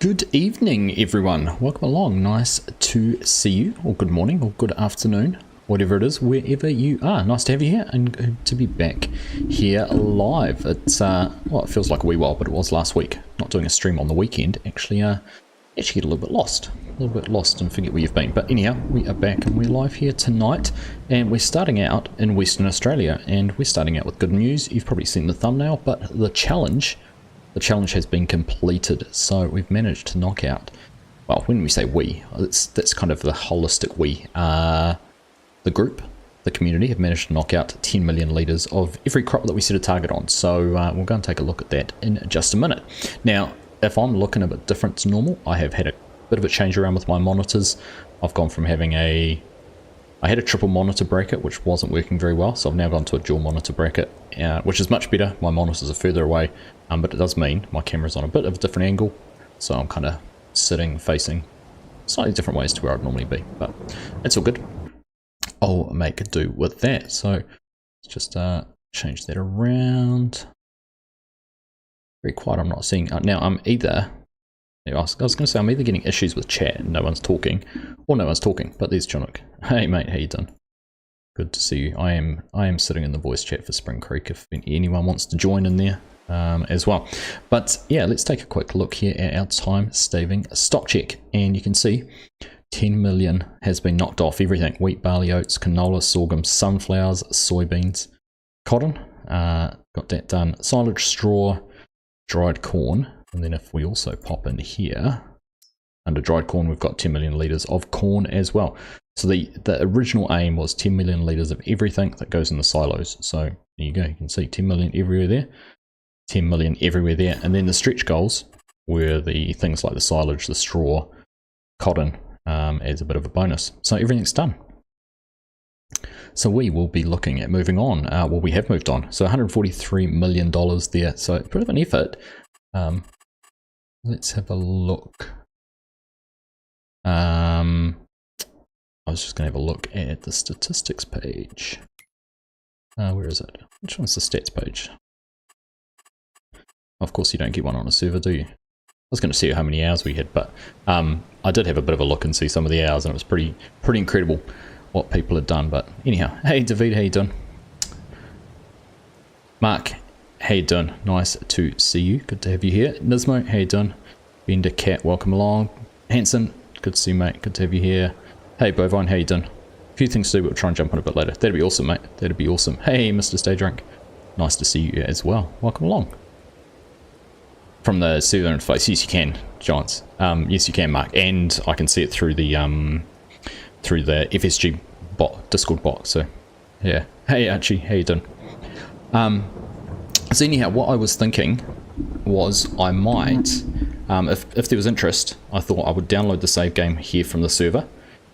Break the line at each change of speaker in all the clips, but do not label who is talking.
Good evening, everyone. Welcome along. Nice to see you, or good morning, or good afternoon, whatever it is, wherever you are. Nice to have you here and good to be back here live. It's well, it feels like a wee while, but it was last week. Not doing a stream on the weekend. Actually get a little bit lost, and forget where you've been. But anyhow, we are back and we're live here tonight, and we're starting out in Western Australia, and we're starting out with good news. You've probably seen the thumbnail, but the challenge has been completed. So we've managed to knock out, well, when we say we, that's kind of the holistic we. The group, the community, have managed to knock out 10 million litres of every crop that we set a target on. So we'll go and take a look at that in just a minute. Now, if I'm looking a bit different to normal, I have had a bit of a change around with my monitors. I've gone from having I had a triple monitor bracket, which wasn't working very well, so I've now gone to a dual monitor bracket, which is much better. My monitors are further away, but it does mean my camera's on a bit of a different angle, so I'm kind of sitting, facing slightly different ways to where I'd normally be, but it's all good. I'll make do with that. So let's just change that around. Very quiet. I'm not seeing now. I was going to say I'm either getting issues with chat and no one's talking, or no one's talking. But there's Chinook. Hey mate, how you doing? Good to see you. I am sitting in the voice chat for Spring Creek if anyone wants to join in there as well. But yeah, let's take a quick look here at our time staving stock check, and you can see 10 million has been knocked off everything: wheat, barley, oats, canola, sorghum, sunflowers, soybeans, cotton. Got that done. Silage, straw, dried corn. And then if we also pop in here, under dried corn, we've got 10 million litres of corn as well. So the original aim was 10 million litres of everything that goes in the silos. So there you go, you can see 10 million everywhere there, 10 million everywhere there. And then the stretch goals were the things like the silage, the straw, cotton, as a bit of a bonus. So everything's done. So we will be looking at moving on. Well, we have moved on. So $143 million there. So a bit of an effort. Let's have a look. I was just going to have a look at the statistics page. Where is it? Which one's the stats page? Of course you don't get one on a server, do you? I was going to see how many hours we had, but I did have a bit of a look and see some of the hours, and it was pretty incredible what people had done. But anyhow, hey David, how you doing? Mark, how you doing? Nice to see you. Good to have you here. Nismo, how you doing? Bender Cat, welcome along. Hanson, good to see you, mate. Good to have you here. Hey Bovine, how you doing? A few things to do, but we'll try and jump on a bit later. That'd be awesome, mate. That'd be awesome. Hey Mr. Stay Drunk, nice to see you as well. Welcome along. From the server interface, yes you can, Giants. Yes you can, Mark, and I can see it through the FSG bot, Discord bot. So yeah. Hey Archie, how you doing? So anyhow, what I was thinking was I might, if there was interest, I thought I would download the save game here from the server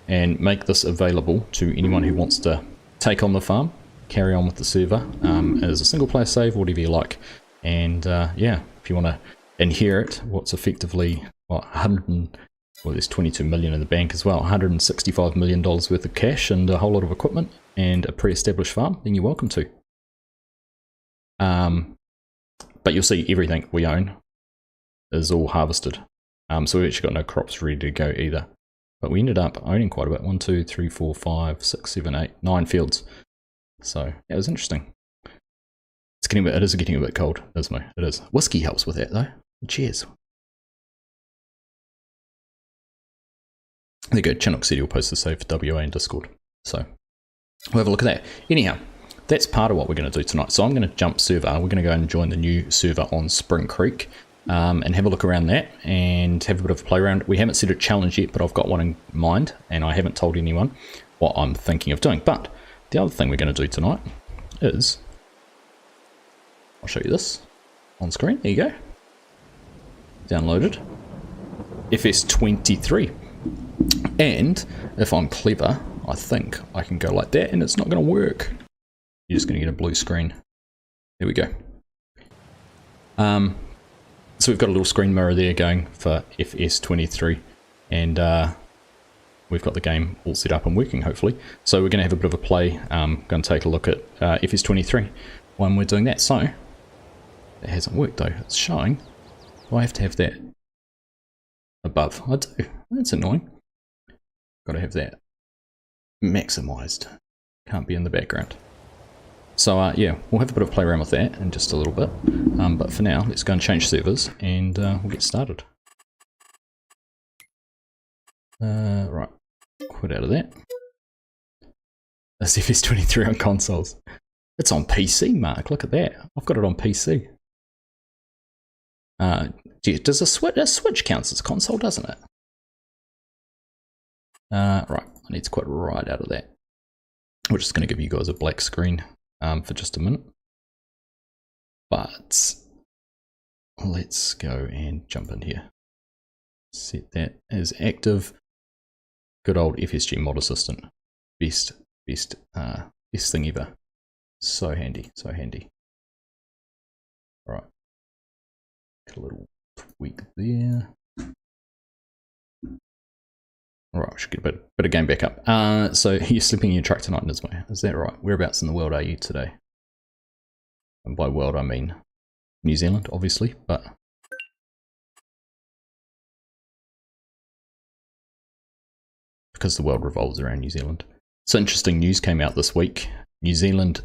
and make this available to anyone who wants to take on the farm, carry on with the server as a single player save, whatever you like. And yeah, if you want to inherit what's effectively, what, there's 22 million in the bank as well, $165 million worth of cash and a whole lot of equipment and a pre-established farm, then you're welcome to. But you'll see everything we own is all harvested. So we've actually got no crops ready to go either. But we ended up owning quite a bit. 1, 2, 3, 4, 5, 6, 7, 8, 9 fields. So yeah, it was interesting. It is getting a bit cold, isn't it? It is. Whiskey helps with that though. Cheers. There you go. Chinook said he'll post the save for WA in Discord. So we'll have a look at that. Anyhow, that's part of what we're going to do tonight. So I'm going to jump server. We're going to go and join the new server on Spring Creek and have a look around that and have a bit of a play around. We haven't set a challenge yet, but I've got one in mind and I haven't told anyone what I'm thinking of doing. But the other thing we're going to do tonight is, I'll show you this on screen. There you go. Downloaded FS23. And if I'm clever, I think I can go like that and it's not going to work. You're just going to get a blue screen. There we go. So we've got a little screen mirror there going for FS23, and we've got the game all set up and working, hopefully. So we're going to have a bit of a play. Going to take a look at FS23 when we're doing that. So it hasn't worked though. It's showing. Do I have to have that above. I do. That's annoying. Got to have that maximized. Can't be in the background. So yeah, we'll have a bit of play around with that in just a little bit. But for now, let's go and change servers and we'll get started. Right, quit out of that. That's FS23 on consoles. It's on PC, Mark. Look at that. I've got it on PC. Gee, does a Switch counts as console, doesn't it? Right, I need to quit right out of that. We're just going to give you guys a black screen for just a minute. But let's go and jump in here. Set that as active. Good old FSG mod assistant. Best thing ever. So handy, so handy. Right. Got a little tweak there. Alright, we should get a bit of game back up. So you're sleeping in your truck tonight, Nismo. Is that right? Whereabouts in the world are you today? And by world I mean New Zealand, obviously, but because the world revolves around New Zealand. So interesting news came out this week. New Zealand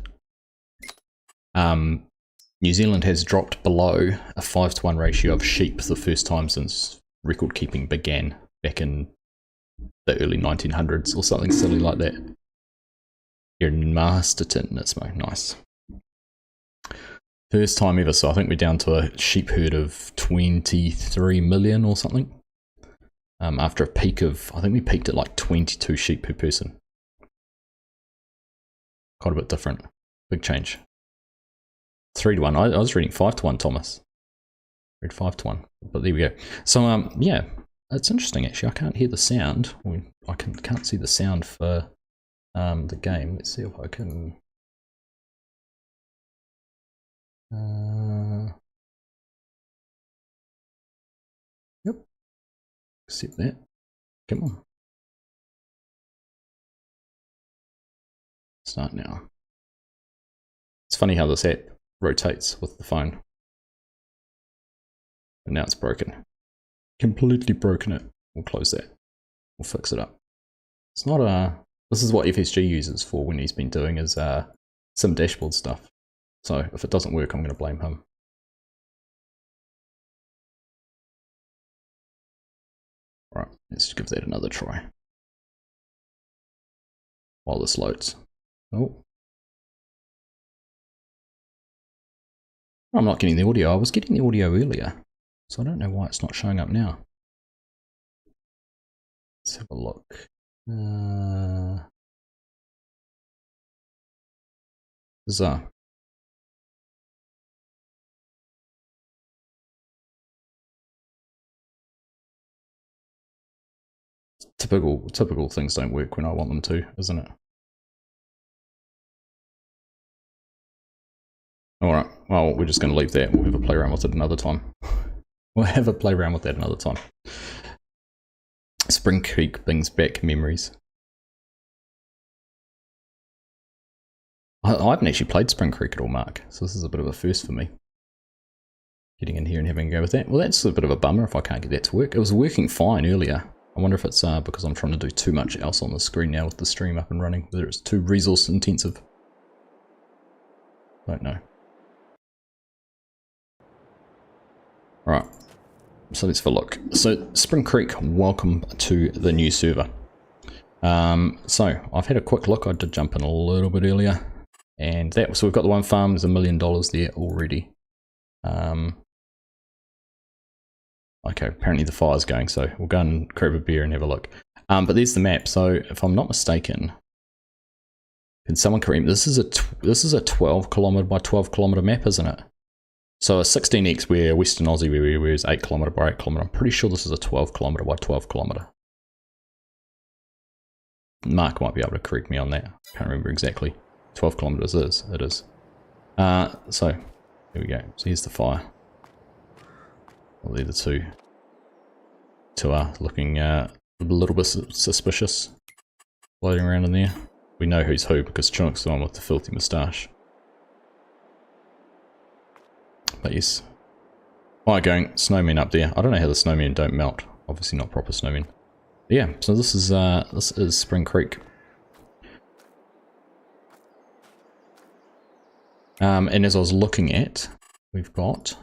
has dropped below a 5-to-1 ratio of sheep for the first time since record keeping began back in the early 1900s or something silly like that. You're in Masterton, Nismo. Nice. First time ever, so I think we're down to a sheep herd of 23 million or something. After a peak of, I think we peaked at like 22 sheep per person. Quite a bit different. Big change. 3-to-1. I was reading 5-to-1, Thomas. Read 5-to-1. But there we go. So yeah, it's interesting actually. I can't hear the sound. I can't see the sound for the game. Let's see if I can. Yep. Accept that. Come on. Start now. It's funny how this app rotates with the phone. And now it's broken. Completely broken it. We'll close that. We'll fix it up. It's not this is what FSG uses for when he's been doing his some dashboard stuff. So if it doesn't work, I'm going to blame him. Right, let's give that another try. While this loads. Oh. I'm not getting the audio. I was getting the audio earlier. So I don't know why it's not showing up now. Let's have a look. Bizarre. Typical things don't work when I want them to, isn't it? Alright, well, we're just going to leave that. We'll have a play around with it another time. We'll have a play around with that another time. Spring Creek brings back memories. I haven't actually played Spring Creek at all, Mark, so this is a bit of a first for me. Getting in here and having a go with that. Well, that's a bit of a bummer if I can't get that to work. It was working fine earlier. I wonder if it's because I'm trying to do too much else on the screen now with the stream up and running, whether it's too resource intensive. Don't know. Right, so let's have a look. So Spring Creek, welcome to the new server. So I've had a quick look. I did jump in a little bit earlier, and that so we've got the one farm. There's $1 million there already. Okay, apparently the fire's going, so we'll go and grab a beer and have a look. But there's the map. So if I'm not mistaken, can someone correct me? This is a 12 kilometer by 12 kilometer map, isn't it? So a 16x where Western Aussie where is 8 kilometer by 8 kilometer. I'm pretty sure this is a 12 kilometer by 12 kilometer. Mark might be able to correct me on that. Can't remember exactly. 12 kilometers it is. So here we go. So here's the fire. Well, they're the two are looking a little bit suspicious, floating around in there. We know who's who because Chinook's the one with the filthy moustache. But yes. Fire going, snowmen up there. I don't know how the snowmen don't melt. Obviously not proper snowmen. But yeah, so this is Spring Creek. And as I was looking at, we've got a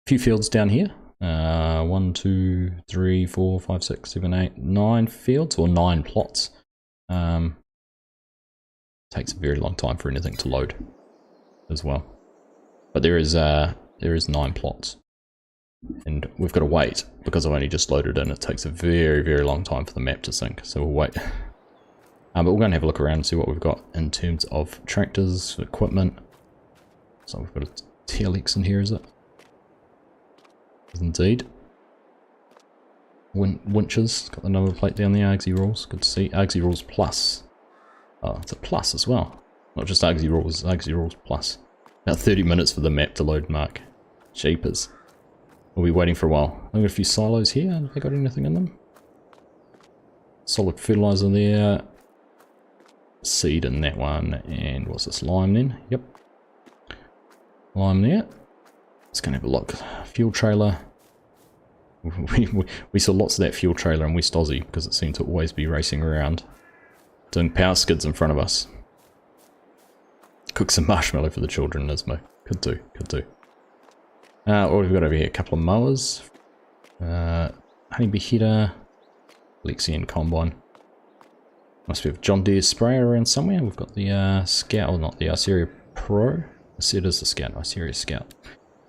few fields down here. 1, 2, 3, 4, 5, 6, 7, 8, 9 fields, or 9 plots. Takes a very long time for anything to load as well. But there is 9 plots. And we've got to wait, because I've only just loaded in. It takes a very, very long time for the map to sync, so we'll wait. But we're going to have a look around and see what we've got in terms of tractors, equipment. So we've got a TLX in here, is it? Indeed. Winches, got the number plate down there, Argsy rules, good to see. Argsy rules plus. Oh, it's a plus as well. Not just Argsy rules plus. About 30 minutes for the map to load, Mark. Jeepers. We'll be waiting for a while. I've got a few silos here. Have they got anything in them? Solid fertilizer there. Seed in that one. And what's this? Lime then? Yep. Lime there. Let's go and have a look. Fuel trailer. We saw lots of that fuel trailer in West Aussie because it seemed to always be racing around, doing power skids in front of us. Cook some marshmallow for the children, Nismo. Could do, could do. What have we got over here? A couple of mowers. Honeybee header. Lexian combine. Must be a John Deere sprayer around somewhere. We've got the Scout, or not the Arceria Pro. I see it is the Scout, Arceria Scout.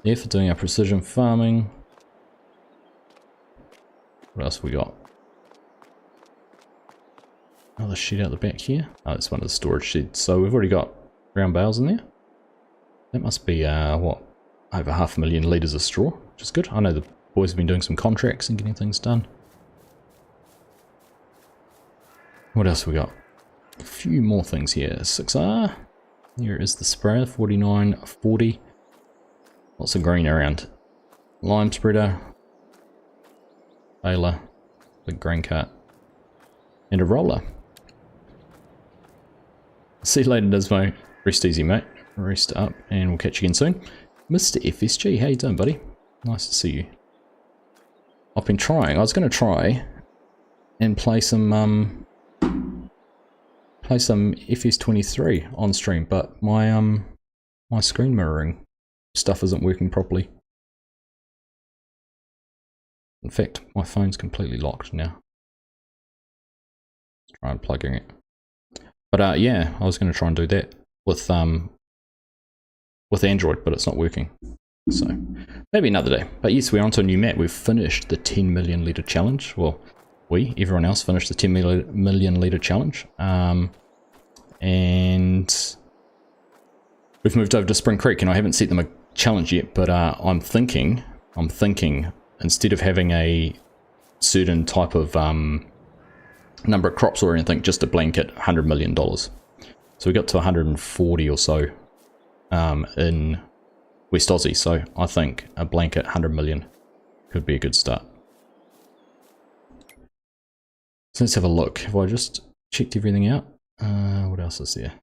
There for doing our precision farming. What else have we got? Another shed out the back here. Oh, it's one of the storage sheds. So we've already got brown bales in there. That must be, what, over 500,000 litres of straw, which is good. I know the boys have been doing some contracts and getting things done. What else have we got? A few more things here. 6R. Here is the sprayer, 4940. Lots of green around. Lime spreader. Baler. Big grain cart. And a roller. See you later, Nismo. Rest easy, mate. Rest up, and we'll catch you again soon. Mr. FSG, how you doing, buddy? Nice to see you. I've been trying. I was going to try and play some FS23 on stream, but my my screen mirroring stuff isn't working properly. In fact, my phone's completely locked now. Let's try unplugging it. But yeah, I was going to try and do that with Android, but it's not working. So maybe another day. But yes, we're on to a new map. We've finished the 10 million litre challenge. Well, everyone else finished the 10 million litre challenge. And we've moved over to Spring Creek, and I haven't set them a challenge yet, but I'm thinking instead of having a certain type of number of crops or anything, just a blanket $100 million. So we got to 140 or so in West Aussie, so I think a blanket 100 million could be a good start. So let's have a look. Have I just checked everything out? What else is there?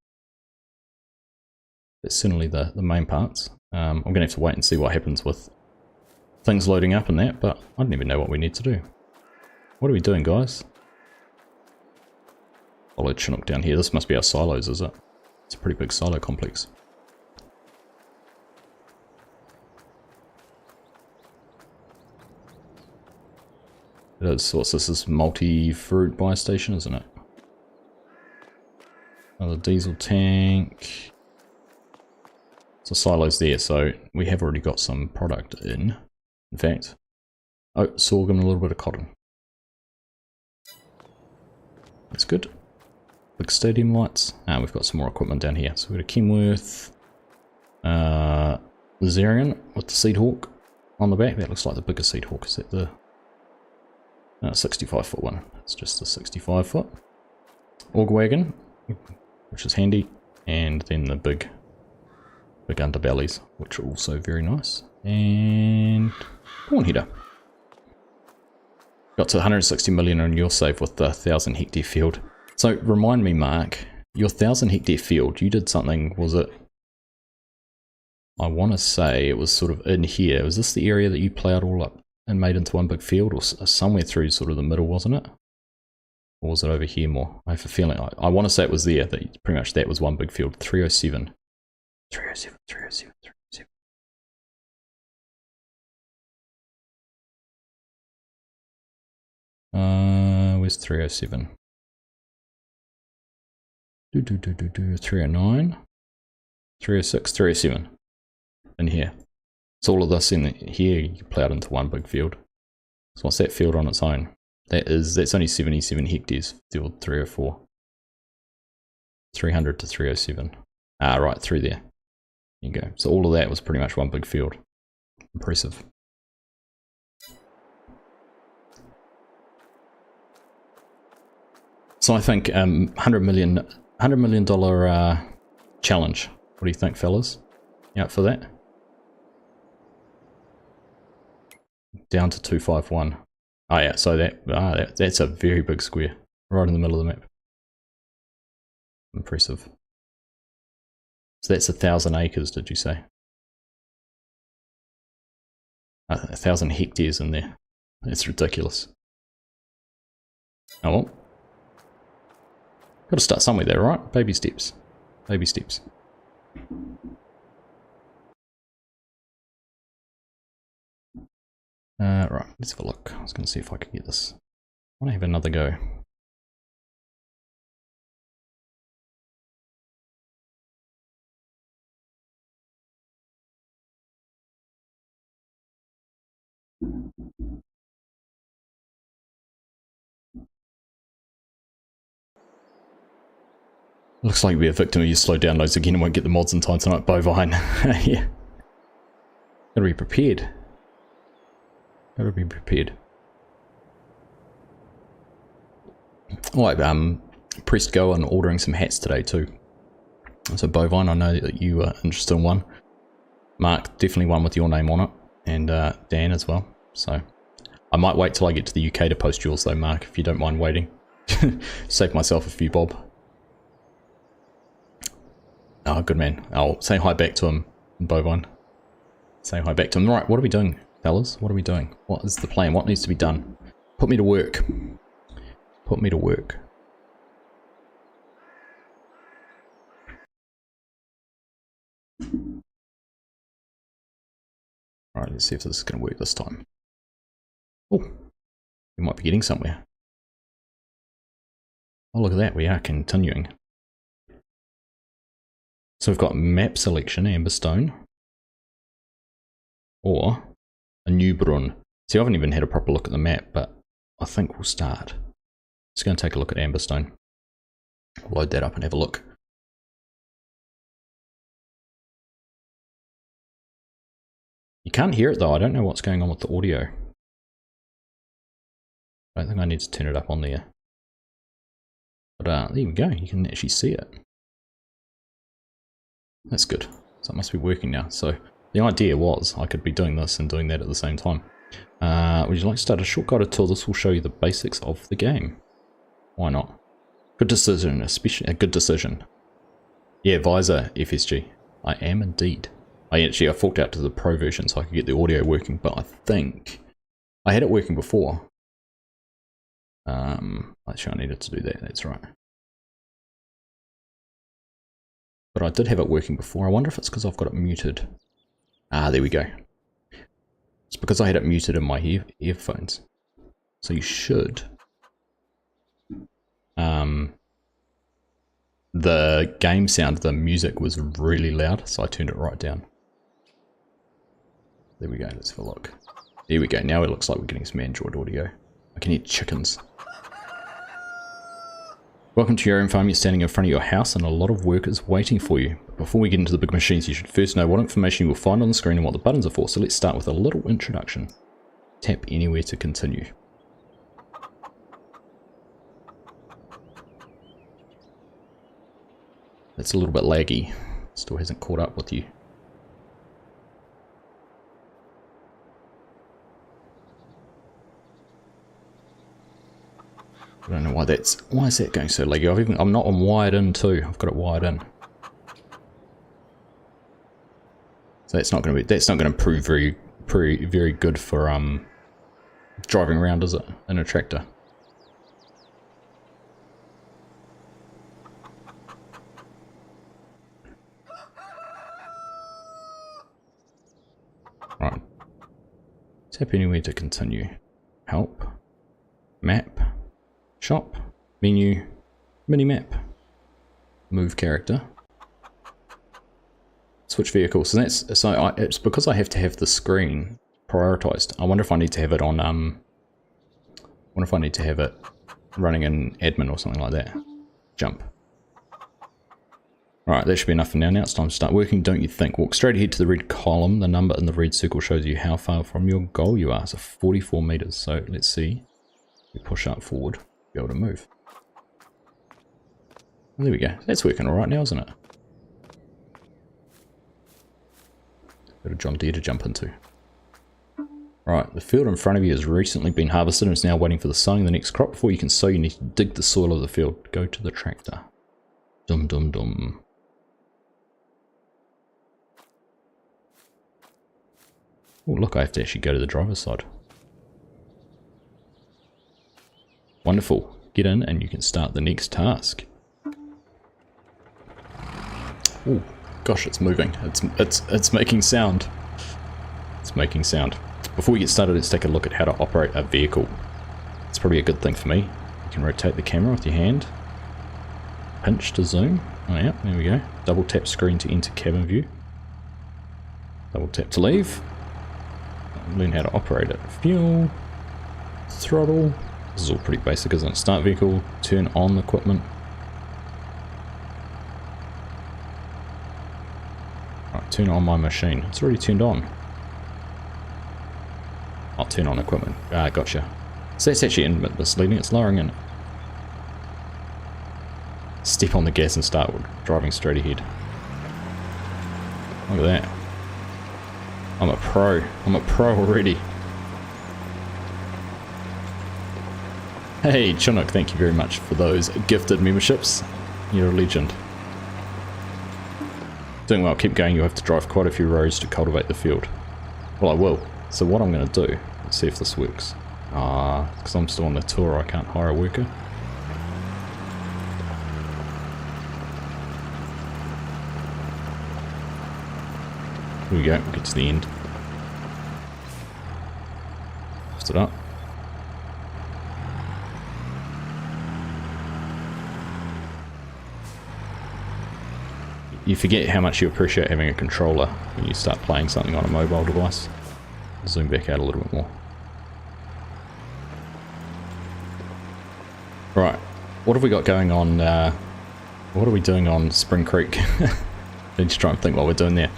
That's certainly the main parts. I'm going to have to wait and see what happens with things loading up and that, but I don't even know what we need to do. What are we doing, guys? Solid Chinook down here. This must be our silos, is it? It's a pretty big silo complex. It is. What's this? This is multi-fruit buy station, isn't it? Another diesel tank. So silos there, so we have already got some product in. In fact, oh, sorghum and a little bit of cotton. That's good. Big stadium lights. And we've got some more equipment down here. So we've got a Kenworth, Zarian with the Seed Hawk on the back. That looks like the bigger Seed Hawk. Is that the 65 foot one? It's just the 65 foot. Auger wagon, which is handy, and then the big underbellies, which are also very nice. And corn header. Got to 160 million on your save with the 1,000 hectare field. So remind me, Mark, your 1,000 hectare field, you did something, was it? I want to say it was sort of in here. Was this the area that you plowed all up and made into one big field, or somewhere through sort of the middle, wasn't it? Or was it over here more? I have a feeling, I want to say it was there, that pretty much that was one big field. 307. 307, 307, 307. Where's 307? 309, 306, 307 in here. So all of this in here you plowed into one big field. So what's that field on its own? That's only 77 hectares, field 304. 300 to 307. Ah, right, through there. There you go. So all of that was pretty much one big field. Impressive. So I think $100 million challenge. What do you think, fellas? You up for that? Down to 251. Oh yeah, so that's a very big square, right in the middle of the map. Impressive. So that's 1,000 acres, did you say? 1,000 hectares in there. That's ridiculous. Oh well. Got to start somewhere there, right? Baby steps. Baby steps. Right, let's have a look. I was going to see if I could get this. I want to have another go. Looks like we're a victim of your slow downloads again and won't get the mods in time tonight. Bovine. Yeah. Gotta be prepared. Gotta be prepared. Oh, I pressed go on ordering some hats today too. So Bovine, I know that you are interested in one. Mark, definitely one with your name on it. And Dan as well. So I might wait till I get to the UK to post yours though, Mark, if you don't mind waiting. Save myself a few bob. Oh, good man. I'll say hi back to him, Bovine. Say hi back to him. Right, what are we doing, fellas? What are we doing? What is the plan? What needs to be done? Put me to work. Put me to work. Alright, let's see if this is going to work this time. Oh, we might be getting somewhere. Oh, look at that. We are continuing. So we've got map selection, amber stone, or a new brun. See, I haven't even had a proper look at the map, but I think we'll start. Just going to take a look at amber stone. Load that up and have a look. You can't hear it though. I don't know what's going on with the audio. I don't think I need to turn it up on there. But there we go. You can actually see it. That's good. So it must be working now. So the idea was I could be doing this and doing that at the same time. Would you like to start a short guided tour? This will show you the basics of the game. Why not? Good decision, especially a good decision. Yeah, Visor FSG. I am indeed. I forked out to the pro version so I could get the audio working, but I think I had it working before. Actually I needed to do that, that's right. But I did have it working before. I wonder if it's because I've got it muted. Ah, there we go. It's because I had it muted in my earphones. So you should. The game sound, the music was really loud, so I turned it right down. There we go, let's have a look. There we go, now it looks like we're getting some Android audio. I can hear chickens. Welcome to your own farm. You're standing in front of your house and a lot of work is waiting for you. But before we get into the big machines, you should first know what information you will find on the screen and what the buttons are for. So let's start with a little introduction. Tap anywhere to continue. That's a little bit laggy. Still hasn't caught up with you. I don't know why is that going so laggy? I'm not on wired in too. I've got it wired in. So that's not going to prove very good for driving around, is it? In a tractor. Right. Tap anywhere to continue. Help. Map. Shop. Menu. Mini-map. Move character. Switch vehicle. So that's it's because I have to have the screen prioritized. I wonder if I need to have it on wonder if I need to have it running in admin or something like that. Jump. Alright, that should be enough for now. Now it's time to start working, don't you think? Walk straight ahead to the red column. The number in the red circle shows you how far from your goal you are. So 44 meters. So let's see. We push up forward, be able to move. There we go. That's working alright now, isn't it? Got a John Deere to jump into. Right, the field in front of you has recently been harvested and is now waiting for the sowing of the next crop. Before you can sow, you need to dig the soil of the field. Go to the tractor. Dum dum dum. Oh look, I have to actually go to the driver's side. Wonderful. Get in and you can start the next task. Oh gosh, it's moving. It's making sound. It's making sound. Before we get started, let's take a look at how to operate a vehicle. It's probably a good thing for me. You can rotate the camera with your hand. Pinch to zoom. Oh yeah, there we go. Double tap screen to enter cabin view. Double tap to leave. Learn how to operate it. Fuel. Throttle. This is all pretty basic, isn't it? Start vehicle. Turn on the equipment. Right, turn on my machine. It's already turned on. I'll turn on equipment. Ah, gotcha. So that's actually a bit misleading. It's lowering in. Step on the gas and start driving straight ahead. Look at that. I'm a pro. I'm a pro already. Hey, Chinook, thank you very much for those gifted memberships. You're a legend. Doing well, keep going. You'll have to drive quite a few roads to cultivate the field. Well, I will. So what I'm going to do, let's see if this works. Because I'm still on the tour, I can't hire a worker. Here we go, we'll get to the end. Lift it up. You forget how much you appreciate having a controller when you start playing something on a mobile device. Zoom back out a little bit more. Right, what have we got going on? What are we doing on Spring Creek? Need to try and think what we're doing there.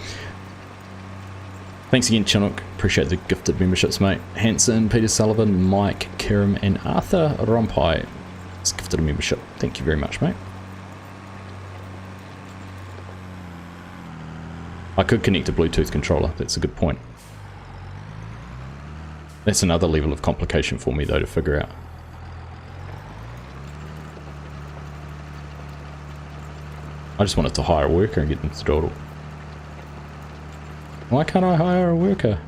Thanks again, Chinook. Appreciate the gifted memberships, mate. Hanson, Peter Sullivan, Mike, Kiram, and Arthur Rompai. It's gifted a membership. Thank you very much, mate. I could connect a Bluetooth controller. That's a good point. That's another level of complication for me, though, to figure out. I just wanted to hire a worker and get them to do it all. Why can't I hire a worker?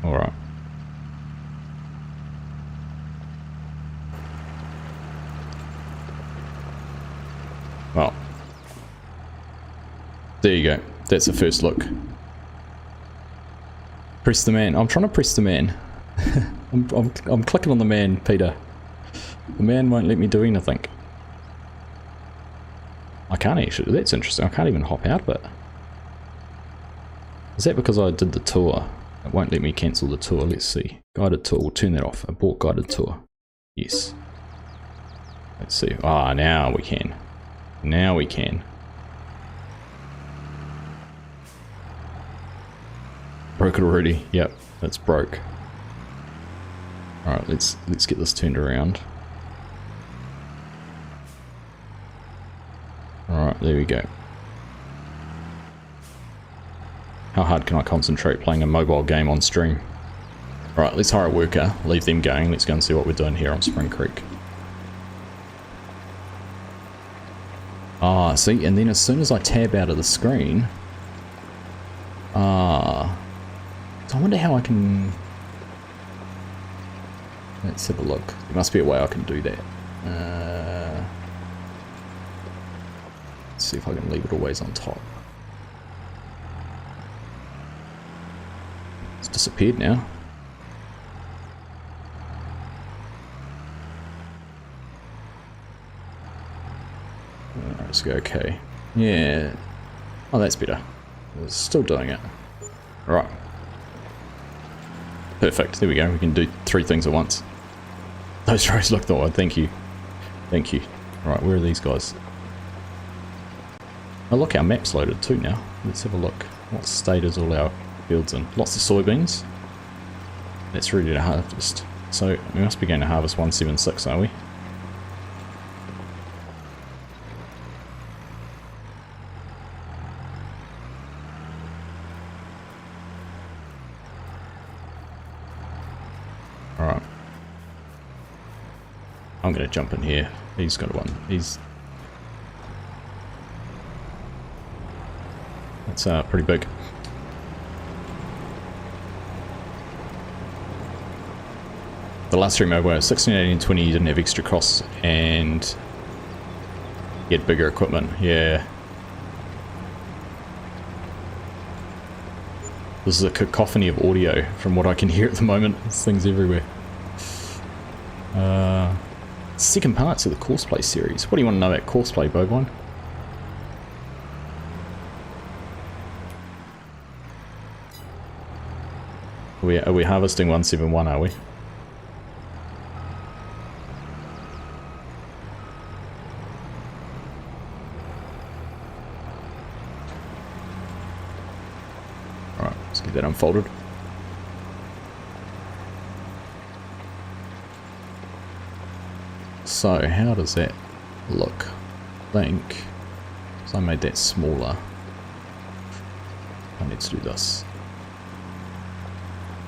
Alright. Well. There you go. That's the first look. Press the man. I'm trying to press the man. I'm clicking on the man, Peter. The man won't let me do anything. I can't actually. That's interesting. I can't even hop out of it. Is that because I did the tour? It won't let me cancel the tour. Let's see. Guided tour. We'll turn that off. Abort guided tour. Yes. Let's see. Ah, now we can. Now we can. Broke it already. Yep, that's broke. Alright, let's get this turned around. Alright, there we go. How hard can I concentrate playing a mobile game on stream? Alright, let's hire a worker, leave them going, let's go and see what we're doing here on Spring Creek. Ah, see, and then as soon as I tab out of the screen, So I wonder how I can... Let's have a look. There must be a way I can do that. Let's see if I can leave it always on top. It's disappeared now. Let's go okay. Yeah. Oh, that's better. It's still doing it. Right. Perfect. There we go. We can do 3 things at once. Those rows look the odd. Thank you. Thank you. Right, where are these guys? Oh, look, our map's loaded too now. Let's have a look. What state is all our fields in? Lots of soybeans. That's ready to harvest. So we must be going to harvest 176, are we? Alright. I'm going to jump in here. He's got one. That's pretty big. The last 3 were 16, 18, 20, you didn't have extra costs and you had bigger equipment. Yeah. This is a cacophony of audio from what I can hear at the moment. There's things everywhere. Second part to the Courseplay series. What do you want to know about Courseplay, Bovine? Are we harvesting 171, are we? Alright, let's get that unfolded. So, how does that look? I think, so I made that smaller. I need to do this.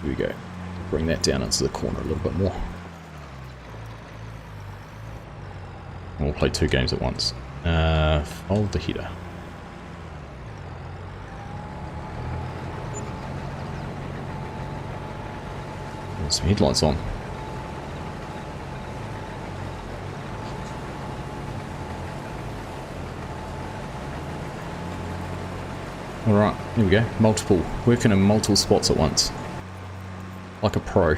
Here we go. Bring that down into the corner a little bit more. And we'll play 2 games at once. Fold the header. There's some headlights on. Alright, here we go. Multiple. Working in multiple spots at once. Like a pro.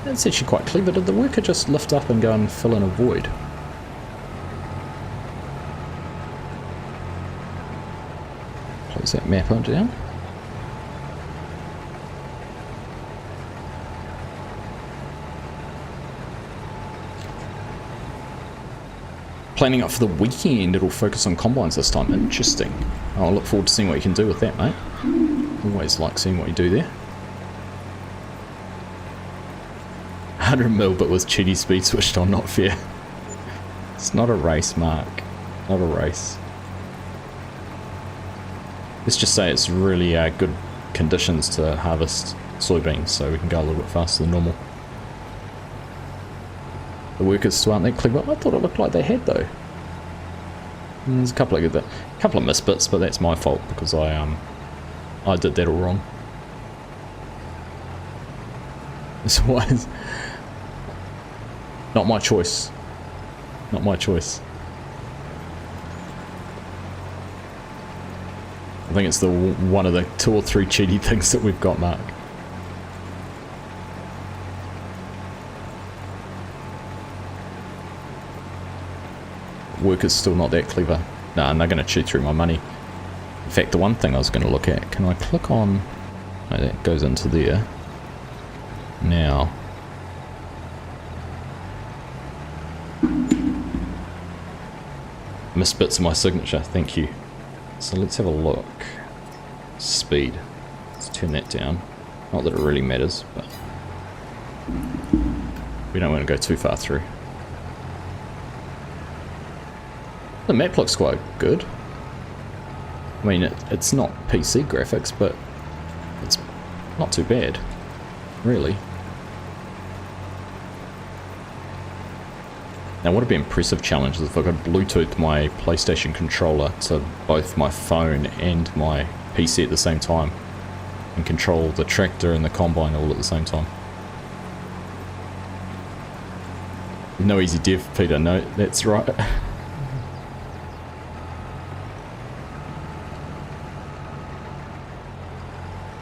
That's actually quite clever. Did the worker just lift up and go and fill in a void? Close that map on down. Planning up for the weekend, it'll focus on combines this time. Interesting. I'll look forward to seeing what you can do with that, mate. Always like seeing what you do there. 100 mil, but with cheaty speed switched on, not fair. It's not a race, Mark. Not a race. Let's just say it's really good conditions to harvest soybeans, so we can go a little bit faster than normal. The workers still aren't that clever. I thought it looked like they had though. There's a couple of misbits, but that's my fault because I did that all wrong. This was not my choice. Not my choice. I think it's one of the 2 or 3 cheaty things that we've got, Mark. Workers still not that clever. Nah, and they're going to chew through my money. In fact, the one thing I was going to look at, can I click on... Oh, that goes into there. Now... Missed bits of my signature, thank you. So let's have a look. Speed. Let's turn that down. Not that it really matters, but... we don't want to go too far through. The map looks quite good. I mean, it's not PC graphics, but it's not too bad, really. Now what would be impressive challenge is if I could Bluetooth my PlayStation controller to both my phone and my PC at the same time and control the tractor and the combine all at the same time. No easy dev, Peter, no, that's right.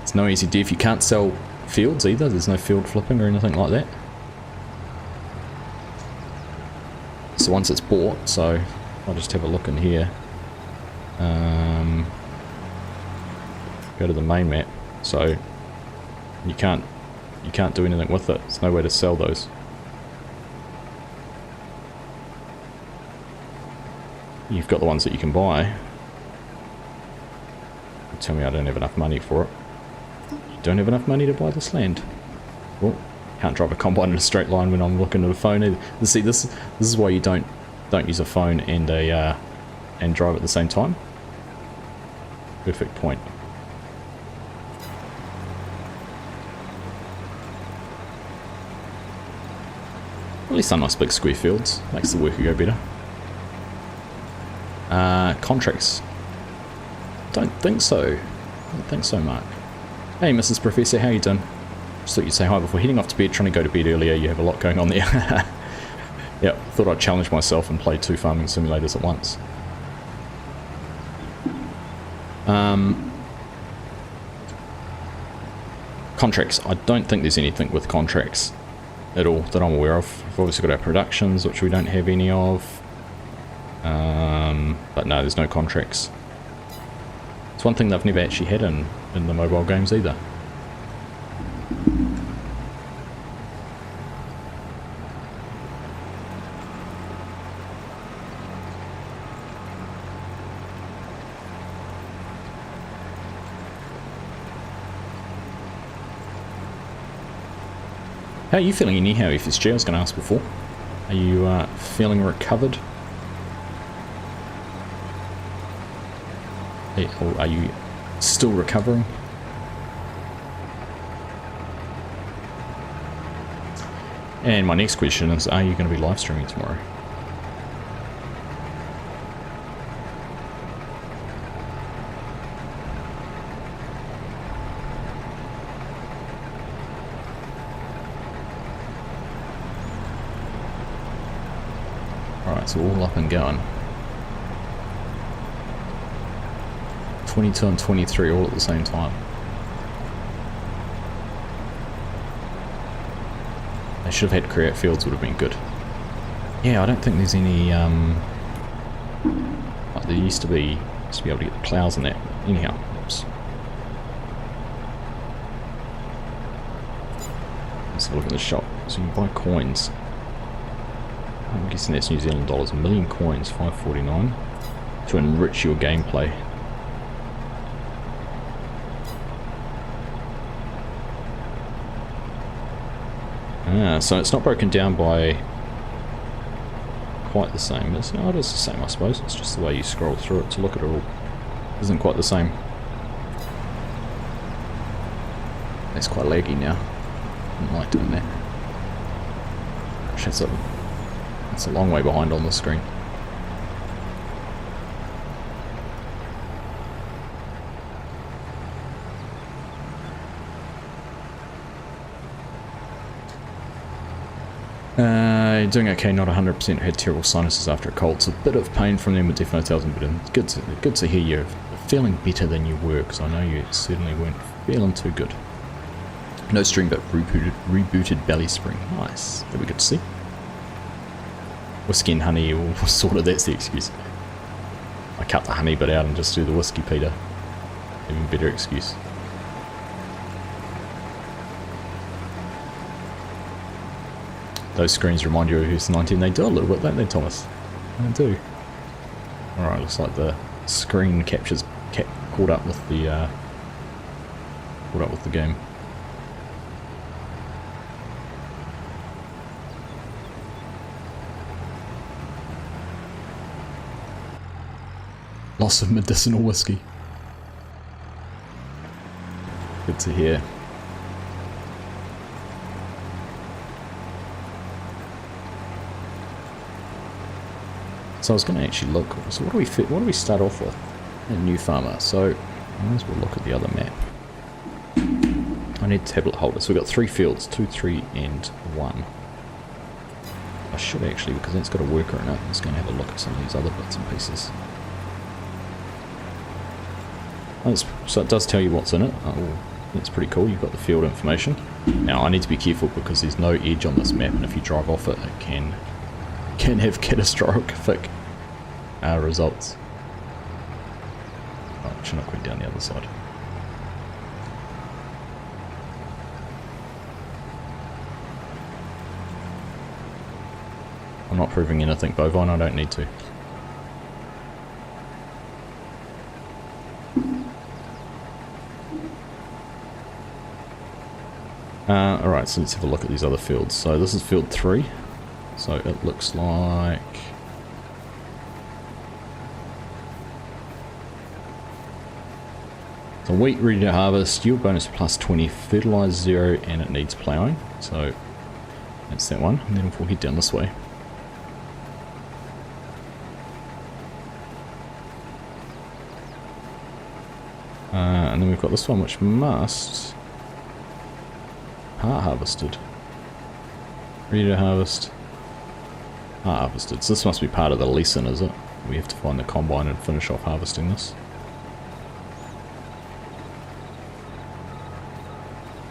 It's no easy dev, you can't sell fields either, there's no field flipping or anything like that. So once it's bought, so I'll just have a look in here. Go to the main map. So you can't do anything with it. There's no way to sell those. You've got the ones that you can buy. Tell me I don't have enough money for it. You don't have enough money to buy this land. Well, can't drive a combine in a straight line when I'm looking at a phone either. See, this is why you don't use a phone and drive at the same time. Perfect point. At least some nice big square fields. Makes the worker go better. Contracts. Don't think so. Don't think so, Mark. Hey, Mrs. Professor, how you doing? Just thought you'd say hi before heading off to bed, trying to go to bed earlier. You have a lot going on there. Yep, thought I'd challenge myself and play 2 farming simulators at once. Contracts. I don't think there's anything with contracts at all that I'm aware of. We've obviously got our productions, which we don't have any of. But no, there's no contracts. It's one thing they've never actually had in the mobile games either. How are you feeling anyhow, FSG? I was going to ask before. Are you feeling recovered? Or are you still recovering? And my next question is, are you going to be live streaming tomorrow? Alright, so all up and going. 22 and 23 all at the same time. They should have had create fields, would have been good. Yeah, I don't think there's any like there used to be able to get the plows and that. Anyhow, oops. Let's have a look at the shop. So you can buy coins. I'm guessing that's New Zealand dollars. 1 million coins, 549, to enrich your gameplay. So it's not broken down by quite the same. No, it is the same, I suppose. It's just the way you scroll through it to look at it all. It isn't quite the same. It's quite laggy now. I don't like doing that. Gosh, it's a long way behind on the screen. Doing okay, not 100%. Had terrible sinuses after a cold. It's a bit of pain from them, but definitely 1,000 bit. Good to hear you're feeling better than you were, because I know you certainly weren't feeling too good. No stream, but rebooted belly spring. Nice. That'd be good to see. Whiskey and honey, or sort of, that's the excuse. I cut the honey bit out and just do the whiskey, Peter. Even better excuse. Those screens remind you of who's 19. They do a little bit, don't they, Thomas? They do. Alright, looks like the screen captures caught up with the game. Loss of medicinal whiskey. Good to hear. So I was going to actually look, so what do we start off with? A new farmer, so I might as well look at the other map. I need tablet holders, so we've got 3 fields, 2, 3 and 1. I should actually, because that's got a worker in it, I'm just going to have a look at some of these other bits and pieces. So it does tell you what's in it. Oh, that's pretty cool, you've got the field information. Now I need to be careful because there's no edge on this map, and if you drive off it, it can have catastrophic results. Oh, Chinook went down the other side. I'm not proving anything bovine, I don't need to. Alright, so let's have a look at these other fields. So this is field 3. So it looks like... So wheat ready to harvest, yield bonus plus 20, fertilize 0, and it needs ploughing. So that's that one. And then we'll head down this way. And then we've got this one which must... part harvested. Ready to harvest. Part harvested. So this must be part of the lesson, is it? We have to find the combine and finish off harvesting this.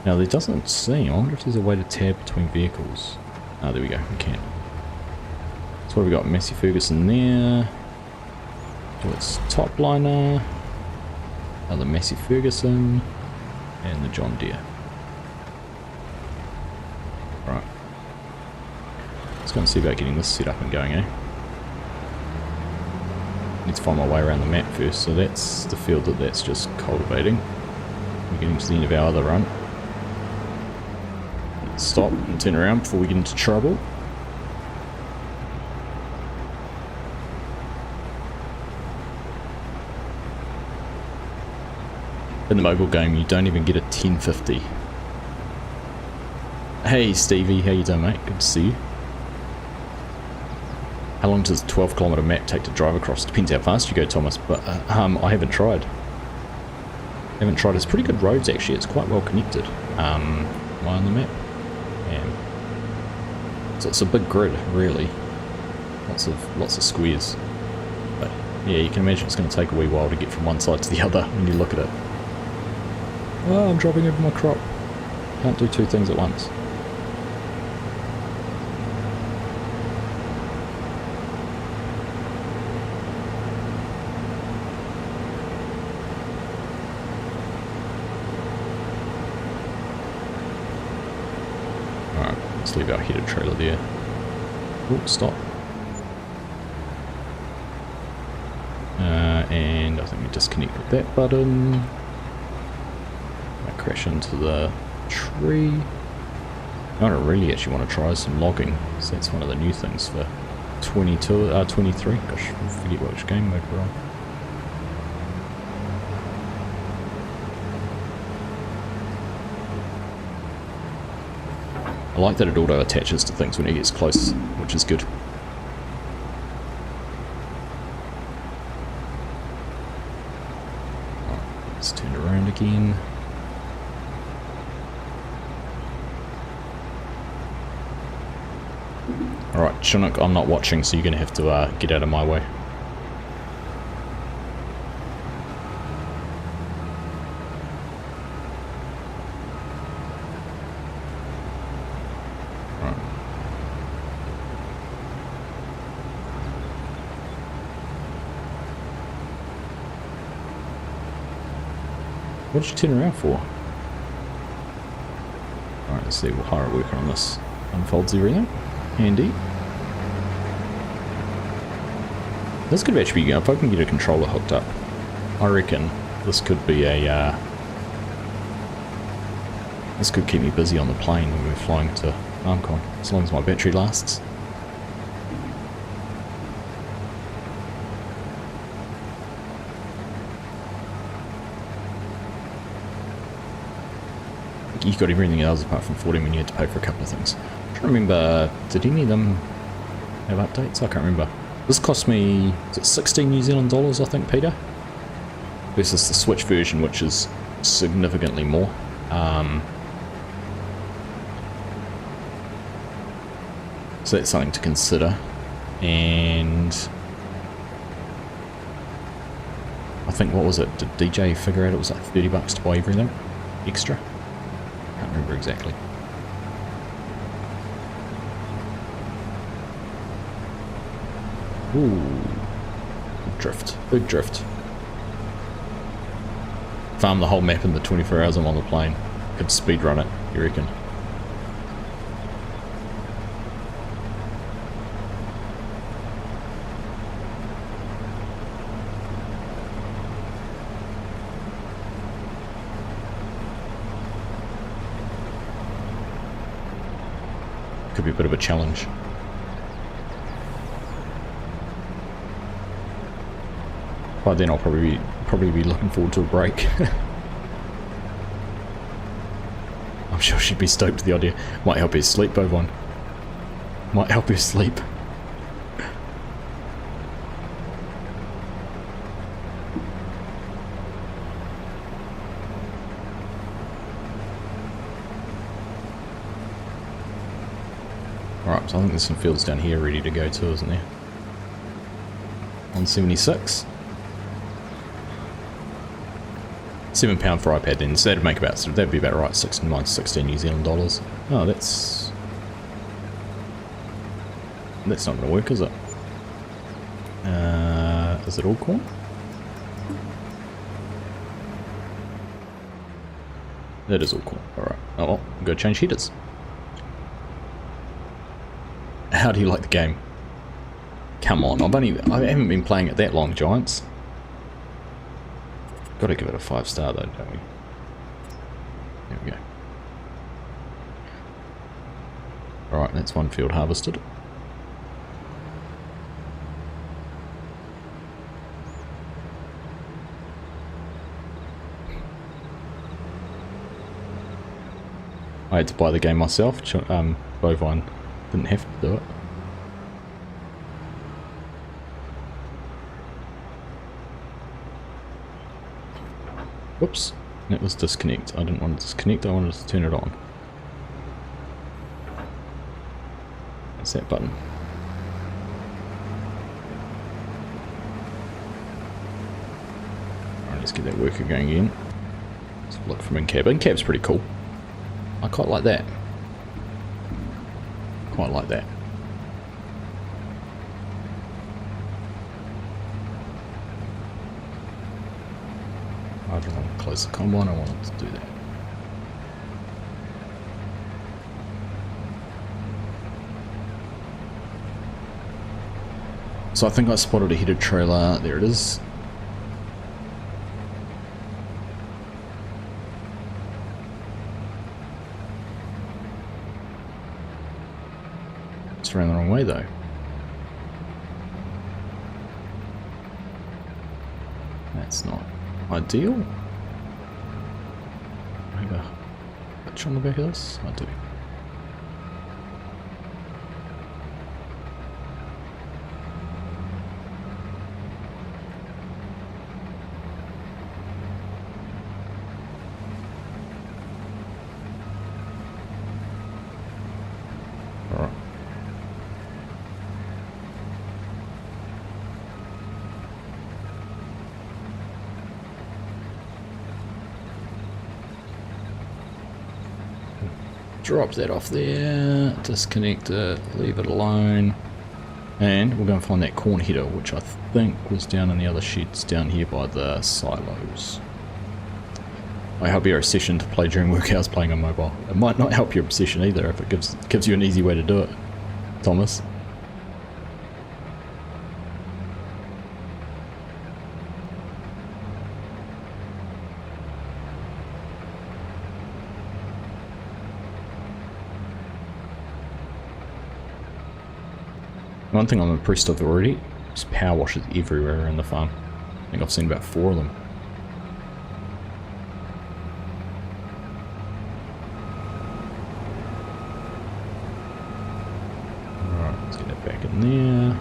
Now there doesn't seem, I wonder if there's a way to tab between vehicles. Ah, there we go, we can. So what have we got? Massey Ferguson there. So it's top liner. Another Massey Ferguson. And the John Deere. Right. Let's go and see about getting this set up and going, eh? Need to find my way around the map first. So that's the field that's just cultivating. We're getting to the end of our other run. Let's stop and turn around before we get into trouble. In the mobile game, you don't even get a 1050. Hey Stevie, how you doing, mate? Good to see you. How long does a 12km map take to drive across? Depends how fast you go, Thomas, but I haven't tried. It's pretty good roads actually, it's quite well connected. Am I on the map? Yeah. So it's a big grid, really. Lots of squares. But yeah, you can imagine it's going to take a wee while to get from one side to the other when you look at it. Oh, I'm driving over my crop. Can't do 2 things at once. Alright, let's leave our header trailer there. Oh, stop. And I think we disconnect with that button. Crash into the tree. I don't really actually want to try some logging, so that's one of the new things for 23. Gosh, I forget which game mode we're on. I like that it auto attaches to things when it gets close, which is good. Right, let's turn around again. Alright, Chinook, I'm not watching, so you're going to have to get out of my way. Right. What did you turn around for? Alright, let's see, we'll hire a worker on this. Unfolds everything. Handy. This could actually be, if I can get a controller hooked up, I reckon this could be a, this could keep me busy on the plane when we're flying to ArmCon, as long as my battery lasts. You got everything else apart from 14 when you had to pay for a couple of things. I'm trying to remember, did any of them have updates? I can't remember. This cost me, is it 16 New Zealand dollars, I think, Peter? Versus the Switch version, which is significantly more. So that's something to consider. And I think, what was it? Did DJ figure out it was like 30 bucks to buy everything extra? Can't remember exactly. Ooh, drift, big drift. Farm the whole map in the 24 hours I'm on the plane. Could speedrun it, you reckon? Could be a bit of a challenge. By then I'll probably be looking forward to a break. I'm sure she'd be stoked with the idea. Might help you sleep, Bovine. Might help you sleep. Alright, so I think there's some fields down here ready to go too, isn't there? 176. £7 for iPad then, so that'd make about, so that'd be about right, 16 New Zealand dollars. Oh, that's not going to work, is it? Is it all corn? That is all corn. Alright. Oh well, go change headers. How do you like the game? Come on, I haven't been playing it that long, Giants. Got to give it a 5-star though, don't we? There we go. Alright, that's one field harvested. I had to buy the game myself. Bovine didn't have to do it. Whoops, that was disconnect. I didn't want to disconnect, I wanted to turn it on. That's that button. Alright, let's get that worker going again. Let's look from in-cab. In-cab's pretty cool. I quite like that. Quite like that. I don't want to close the combine, I wanted to do that. So I think I spotted a headed trailer. There it is. It's around the wrong way though. That's not ideal. I have a picture on the back of this? I do. Alright. Drop that off there, disconnect it, leave it alone, and we're going to find that corn header, which I think was down in the other sheds down here by the silos. I help your obsession to play during work hours playing on mobile. It might not help your obsession either if it gives you an easy way to do it, Thomas. One thing I'm impressed with already is power washers everywhere in the farm. I think I've seen about 4 of them. Alright, let's get that back in there.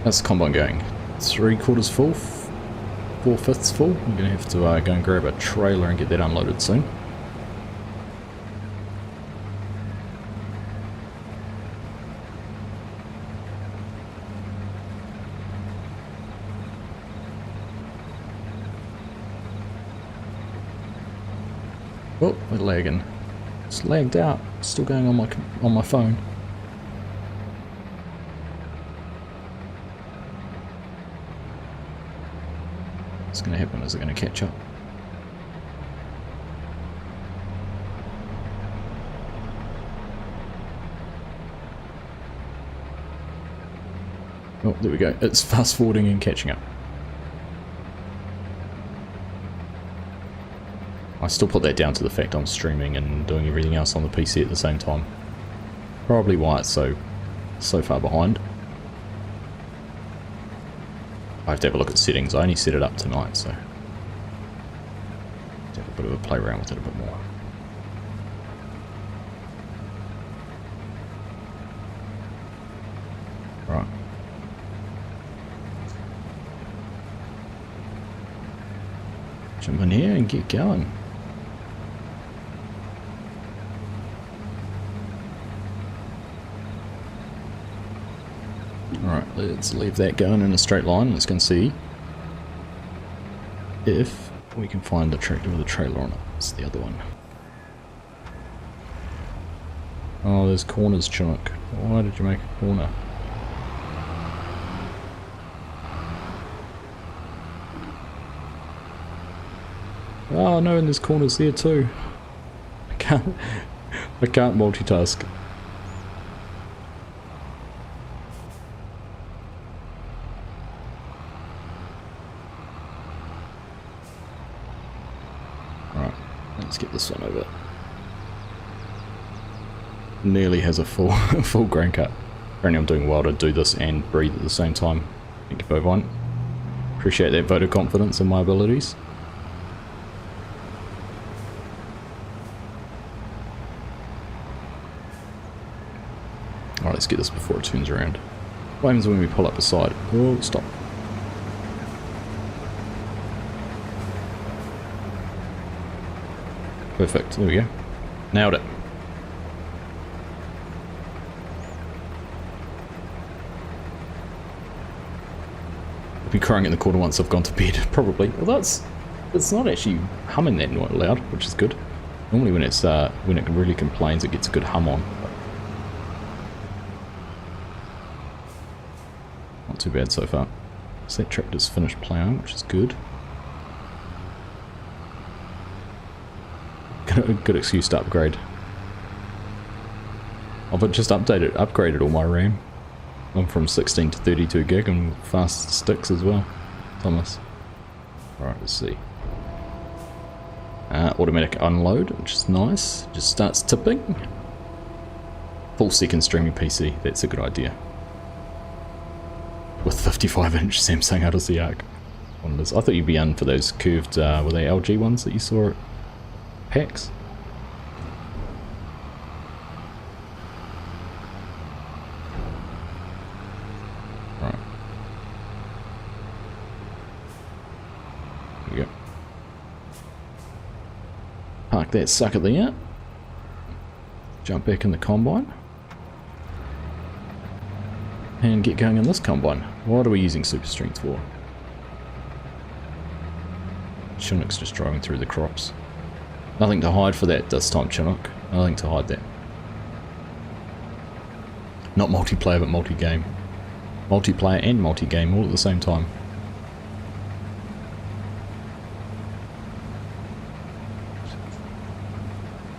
How's the combine going? 3/4 full? 4/5 full? I'm going to have to go and grab a trailer and get that unloaded soon. Oh, we're lagging. It's lagged out. It's still going on my phone. What's going to happen? Is it going to catch up? Oh, there we go. It's fast forwarding and catching up. I still put that down to the fact I'm streaming and doing everything else on the PC at the same time. Probably why it's so far behind. I have to have a look at settings. I only set it up tonight, so have a bit of a play around with it a bit more. Right. Jump in here and get going. Alright, let's leave that going in a straight line. Let's go and see if we can find a tractor with a trailer on it. It's the other one. Oh, there's corners, Chinook. Why did you make a corner? Oh no, and there's corners there too. I can't multitask. Alright, let's get this one over. Nearly has a full grain cut. Apparently I'm doing well to do this and breathe at the same time. Thank you, Bovine. Appreciate that vote of confidence in my abilities. Alright, let's get this before it turns around. What happens when we pull up beside? Oh, stop. Perfect, there we go. Nailed it. I'll be crying in the corner once I've gone to bed, probably. Although it's not actually humming that loud, which is good. Normally when it really complains, it gets a good hum on. Not too bad so far. So that tractor's finished ploughing, which is good. Good excuse to upgrade. I've just upgraded all my RAM. I'm from 16 to 32 gig and fast sticks as well. Thomas. Alright, let's see. Automatic unload, which is nice. Just starts tipping. Full second streaming PC, that's a good idea. With 55-inch Samsung out of the arc. I thought you'd be in for those curved, were they LG ones that you saw at PAX? Right. There we go. Park that sucker there. Jump back in the combine. And get going in this combine. What are we using super strength for? Chinook's just driving through the crops. Nothing to hide for that this time, Chinook. Nothing to hide there. Not multiplayer, but multi-game. Multiplayer and multi-game all at the same time.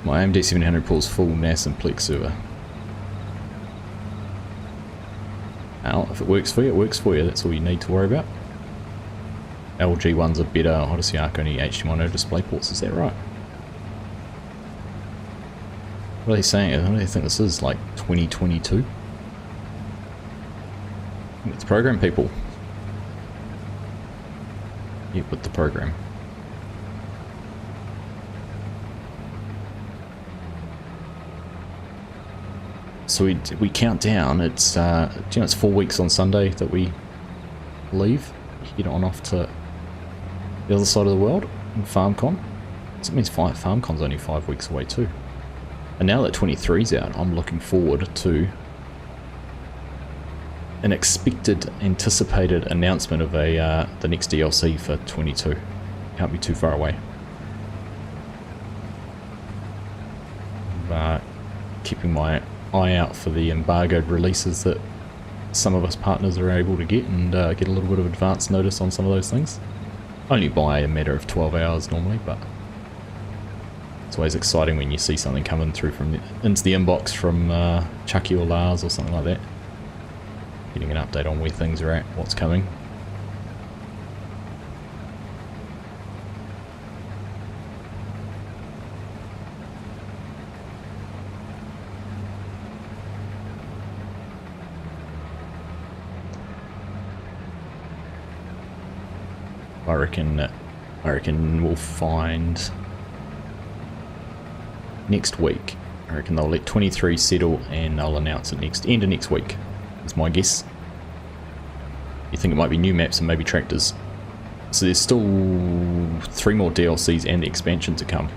My AMD 700 pulls full NAS and Plex server. Now, if it works for you, it works for you. That's all you need to worry about. LG ones are better. Odyssey Arc only HDMI no display ports. Is that right? What are they saying? What do they think this is? Like 2022? It's program people. Yep, with the program. So we count down. It's it's 4 weeks on Sunday that we leave, head on off to the other side of the world in FarmCon. So it means FarmCon's only 5 weeks away too. And now that 23's out, I'm looking forward to an expected, anticipated announcement of the next DLC for 22. Can't be too far away. Keeping my eye out for the embargoed releases that some of us partners are able to get, and get a little bit of advance notice on some of those things. Only by a matter of 12 hours normally, but it's always exciting when you see something coming through from into the inbox from Chucky or Lars or something like that. Getting an update on where things are at, what's coming. I reckon we'll find next week. I reckon they'll let 23 settle and they'll announce it end of next week. Is my guess. You think it might be new maps and maybe tractors. So there's still 3 more DLCs and the expansion to come.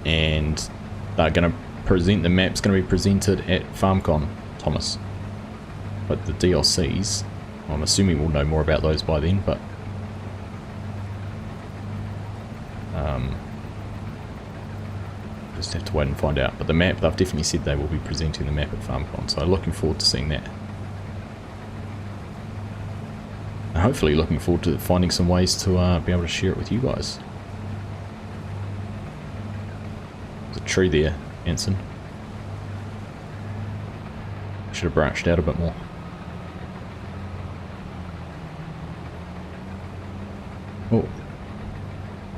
And they're going to present, the map's going to be presented at FarmCon, Thomas. But the DLCs, I'm assuming we'll know more about those by then, but just have to wait and find out. But the map, they've definitely said they will be presenting the map at FarmCon, so looking forward to seeing that. And hopefully looking forward to finding some ways to be able to share it with you guys. There's a tree there, Anson. Should have branched out a bit more. Oh,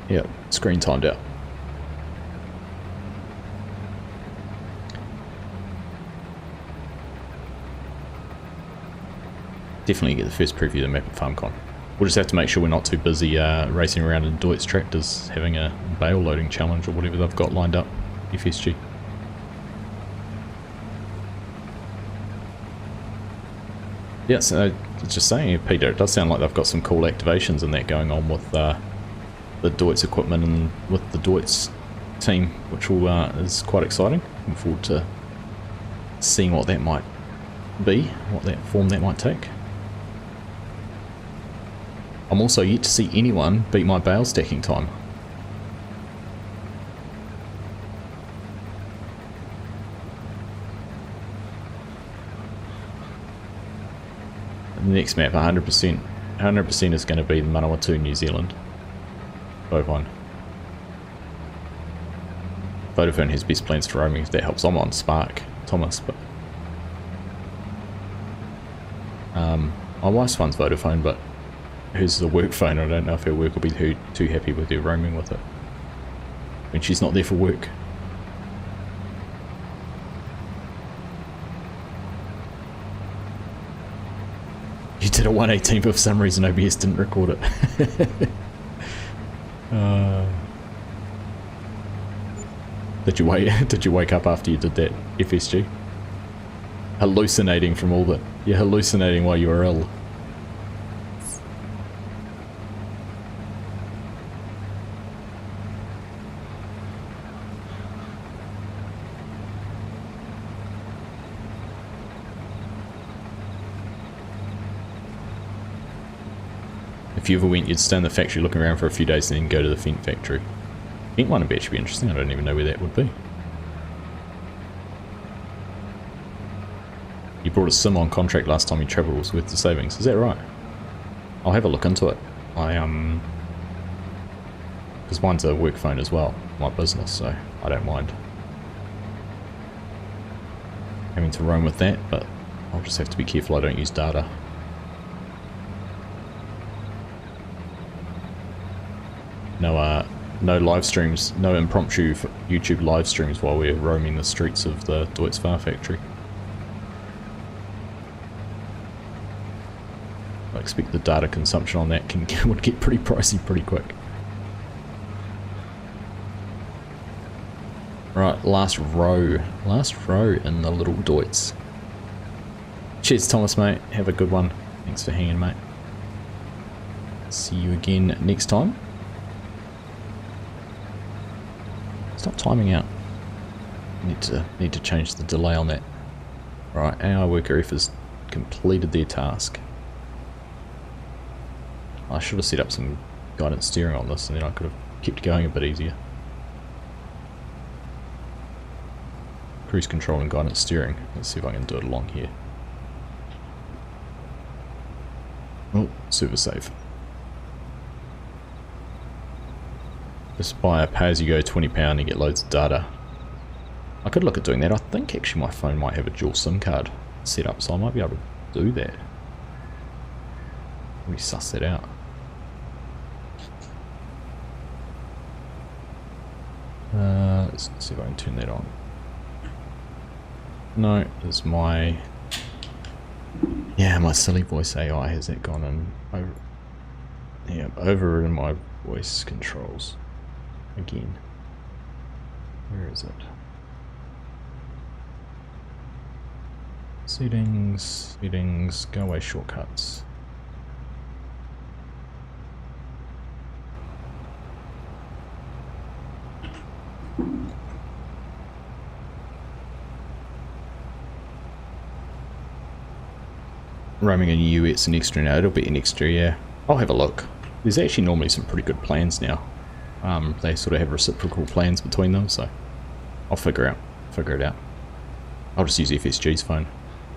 yeah, screen timed out. Definitely get the first preview of the map at FarmCon. We'll just have to make sure we're not too busy racing around in Deutz tractors having a bale loading challenge or whatever they've got lined up, FSG. Yeah, so just saying, Peter, it does sound like they've got some cool activations and that going on with the Deutz equipment and with the Deutz team, which will, is quite exciting. Looking forward to seeing what that might be, what that form that might take. I'm also yet to see anyone beat my bale stacking time. The next map, 100% is going to be the Manawatu, New Zealand. Vodafone. Vodafone has best plans for roaming if that helps. I'm on Spark, Thomas, but my wife's phone's Vodafone, but hers is a work phone. I don't know if her work will be too happy with her roaming with it when she's not there for work. You did a 1/18, but for some reason OBS didn't record it. Did you wake up after you did that, FSG? Hallucinating from all that. You're hallucinating while you were ill. If you ever went, you'd stay in the factory looking around for a few days and then go to the Fent factory. Fent one would actually be interesting. I don't even know where that would be. You brought a sim on contract last time you travelled, was worth the savings. Is that right? I'll have a look into it. Because mine's a work phone as well, my business, so I don't mind having to roam with that, but I'll just have to be careful I don't use data. No live streams, no impromptu YouTube live streams while we're roaming the streets of the Deutz factory. I expect the data consumption on that would get pretty pricey pretty quick. Right, last row in the little Deutz. Cheers, Thomas, mate. Have a good one. Thanks for hanging, mate. See you again next time. Stop timing out. Need to change the delay on that. Right, our worker F has completed their task. I should have set up some guidance steering on this, and then I could have kept going a bit easier. Cruise control and guidance steering. Let's see if I can do it along here. Oh, super safe. Just buy a pay-as-you-go £20 and get loads of data. I could look at doing that. I think actually my phone might have a dual SIM card set up, so I might be able to do that. Let me suss that out. Let's see if I can turn that on. No, it's my... Yeah, my silly voice AI has that gone in. Overridden my voice controls. Again. Where is it? Settings, go away shortcuts. Roaming in EU, it's an extra now. It'll be an extra, yeah. I'll have a look. There's actually normally some pretty good plans now. They sort of have reciprocal plans between them, so I'll figure it out. I'll just use FSG's phone.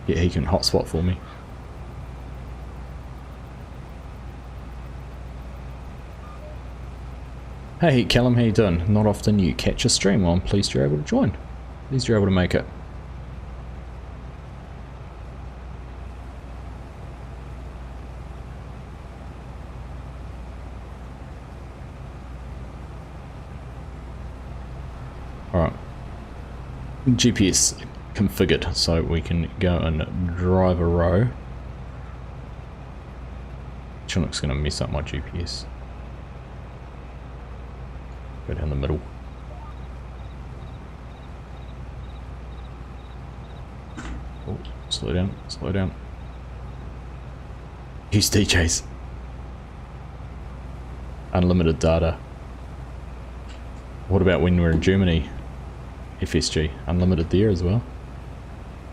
Yeah, he can hotspot for me. Hey Callum, how you doing? Not often you catch a stream. Well, I'm pleased you're able to join. Pleased you're able to make it. Alright. GPS configured so we can go and drive a row. Chinook's going to mess up my GPS. Go down the middle. Oh, slow down, slow down. Use DJs. Unlimited data. What about when we're in Germany? FSG, unlimited there as well.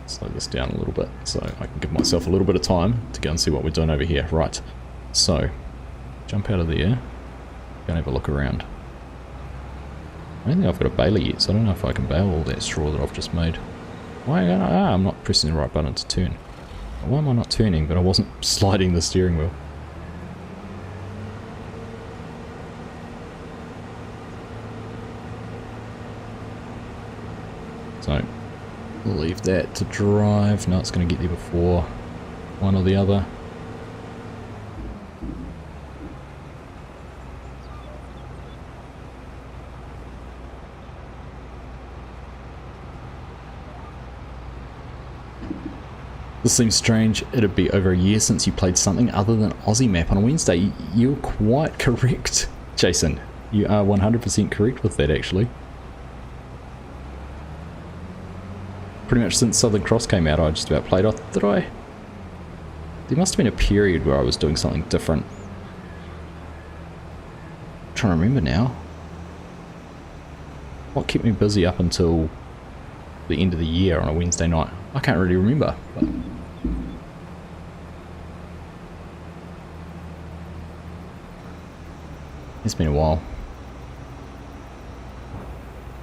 Slow this down a little bit so I can give myself a little bit of time to go and see what we're doing over here. Right, so jump out of there, go and have a look around. I don't think I've got a baler yet, so I don't know if I can bale all that straw that I've just made. Why? I'm not pressing the right button to turn. Why am I not turning? But I wasn't sliding the steering wheel. So, leave that to drive. No, it's going to get there before one or the other. This seems strange. It'd be over a year since you played something other than Aussie map on a Wednesday. You're quite correct, Jason. You are 100% correct with that, actually. Pretty much since Southern Cross came out, I just about played. There must have been a period where I was doing something different. I'm trying to remember now. What kept me busy up until the end of the year on a Wednesday night? I can't really remember. But it's been a while.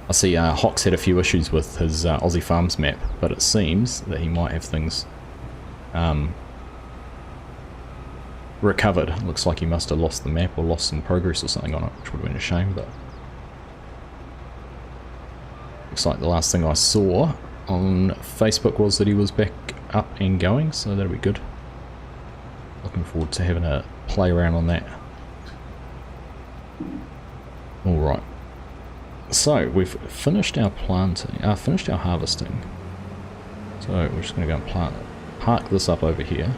I see Hox had a few issues with his Aussie Farms map, but it seems that he might have things recovered. It looks like he must have lost the map or lost some progress or something on it, which would have been a shame, but looks like the last thing I saw on Facebook was that he was back up and going, so that'll be good. Looking forward to having a play around on that. Alright. So, we've finished our planting, finished our harvesting. So, we're just going to go and park this up over here.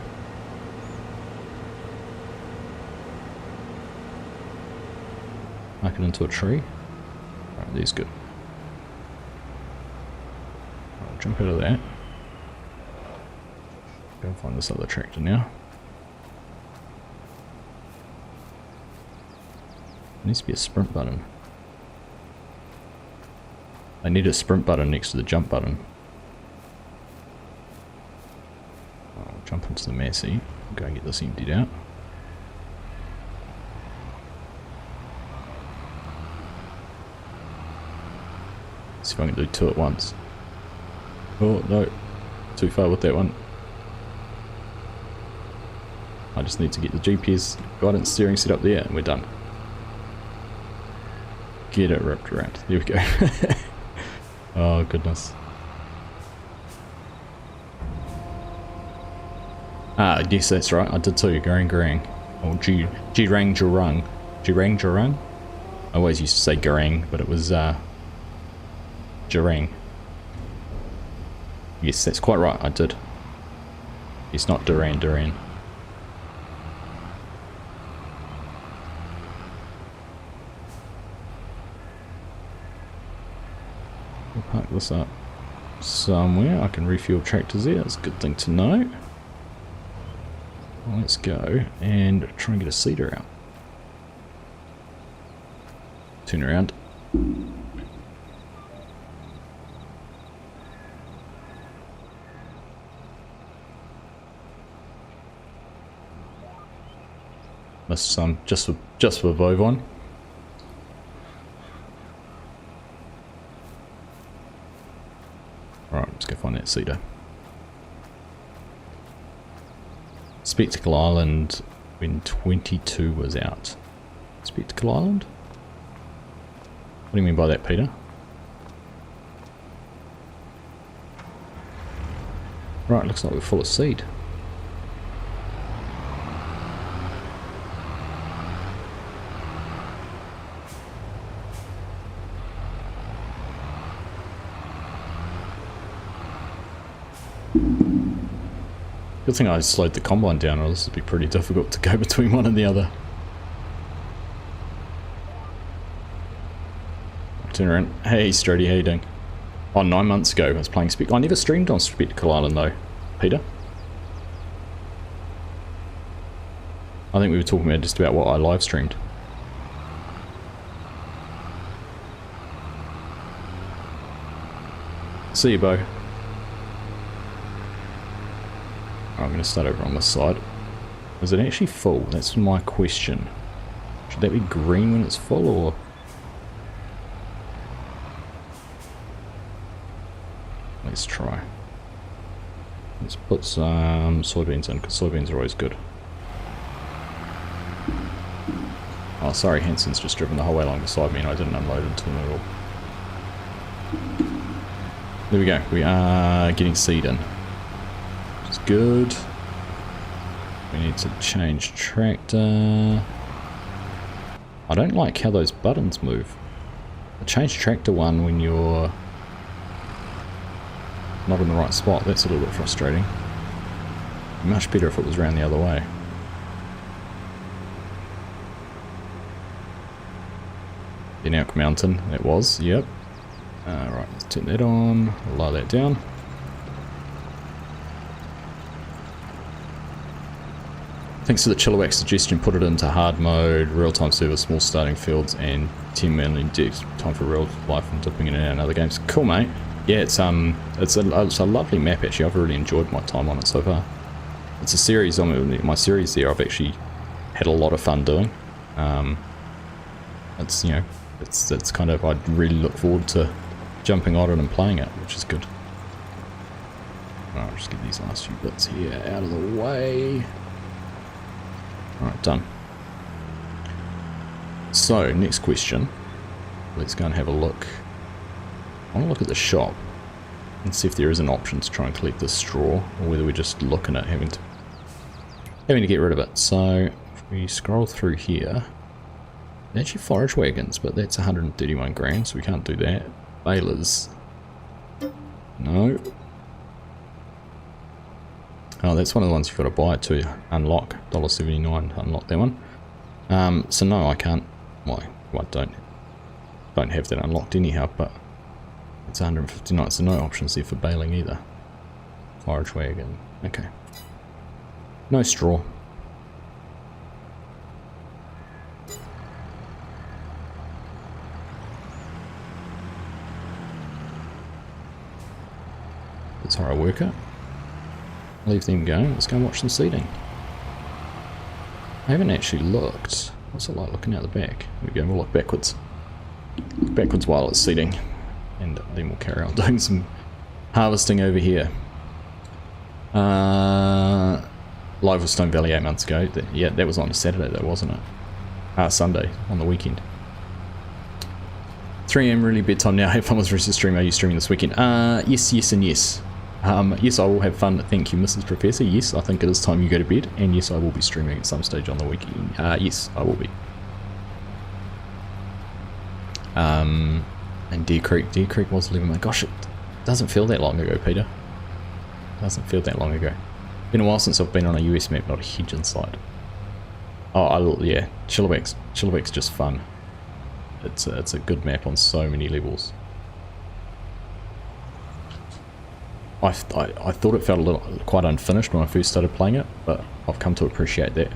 Mark it into a tree. Alright, there's good. I'll jump out of that. Go find this other tractor now. There needs to be a sprint button. I need a sprint button next to the jump button. I'll jump into the Massey. Go and get this emptied out. See if I can do two at once. Oh no, too far with that one. I just need to get the GPS guidance steering set up there and we're done. Get it wrapped around. There we go. Oh goodness. Ah, yes, that's right. I did tell you, Garang Garang. Or Jirang Jurung. Jirang Jurung? I always used to say Garang, but it was Jirang. Yes, that's quite right, I did. It's not Duran Duran. We'll park this up somewhere. I can refuel tractors there. That's a good thing to know. Let's go and try and get a seeder out. Turn around. Missed some just for bovine. Right, let's go find that seeder. Spectacle Island when 22 was out. Spectacle Island? What do you mean by that, Peter? Right, looks like we're full of seed. Good thing I slowed the combine down, or this would be pretty difficult to go between one and the other. Turn around. Hey, Strody, how you doing? Oh, 9 months ago I was playing Spectacle. I never streamed on Spectacle Island though, Peter. I think we were talking about just about what I live streamed. See you, Bo. I'm going to start over on this side. Is it actually full? That's my question. Should that be green when it's full, or...? Let's try. Let's put some soybeans in, because soybeans are always good. Oh, sorry, Hanson's just driven the whole way along beside me and I didn't unload into them at all. There we go. We are getting seed in. Which is good. We need to change tractor. I don't like how those buttons move. I change tractor one when you're not in the right spot. That's a little bit frustrating. Much better if it was around the other way. In Elk Mountain, it was, yep. Right, let's turn that on, lower that down. Thanks for the Chilliwack suggestion, put it into hard mode, real-time service, small starting fields, and 10 million decks. Time for real life and dipping in and out in other games. Cool, mate. Yeah, it's a lovely map actually. I've really enjoyed my time on it so far. It's a series, my series there, I've actually had a lot of fun doing. It's, you know, it's kind of, I'd really look forward to jumping on it and playing it, which is good. Alright, I'll just get these last few bits here out of the way. Alright, done. So, next question. Let's go and have a look. I want to look at the shop and see if there is an option to try and collect this straw, or whether we're just looking at having to get rid of it. So, if we scroll through here, actually forage wagons, but that's 131 grand, so we can't do that. Balers. No. Oh, that's one of the ones you've got to buy to unlock. $1.79 to unlock that one. So no, I can't. Well, I don't have that unlocked anyhow, but it's 159, so no options there for baling either. Forage wagon. Okay. No straw. That's how I work it. Leave them going. Let's go and watch some seeding. I haven't actually looked. What's it like looking out the back? Here we go. We'll look backwards. Look backwards while it's seeding. And then we'll carry on doing some harvesting over here. Live with Stone Valley 8 months ago. Yeah, that was on a Saturday though, wasn't it? Sunday, on the weekend. 3 AM really bedtime now. Have fun with the rest of the stream. Are you streaming this weekend? Yes, yes and yes. Yes, I will have fun. Thank you, Mrs. Professor. Yes, I think it is time you go to bed. And yes, I will be streaming at some stage on the weekend. Yes, I will be. And Deer Creek was 11 months. Gosh, it doesn't feel that long ago, Peter. Doesn't feel that long ago. Been a while since I've been on a US map, not a hedge inside. Oh, yeah, Chilliwack's just fun. It's a good map on so many levels. I thought it felt quite unfinished when I first started playing it, but I've come to appreciate that.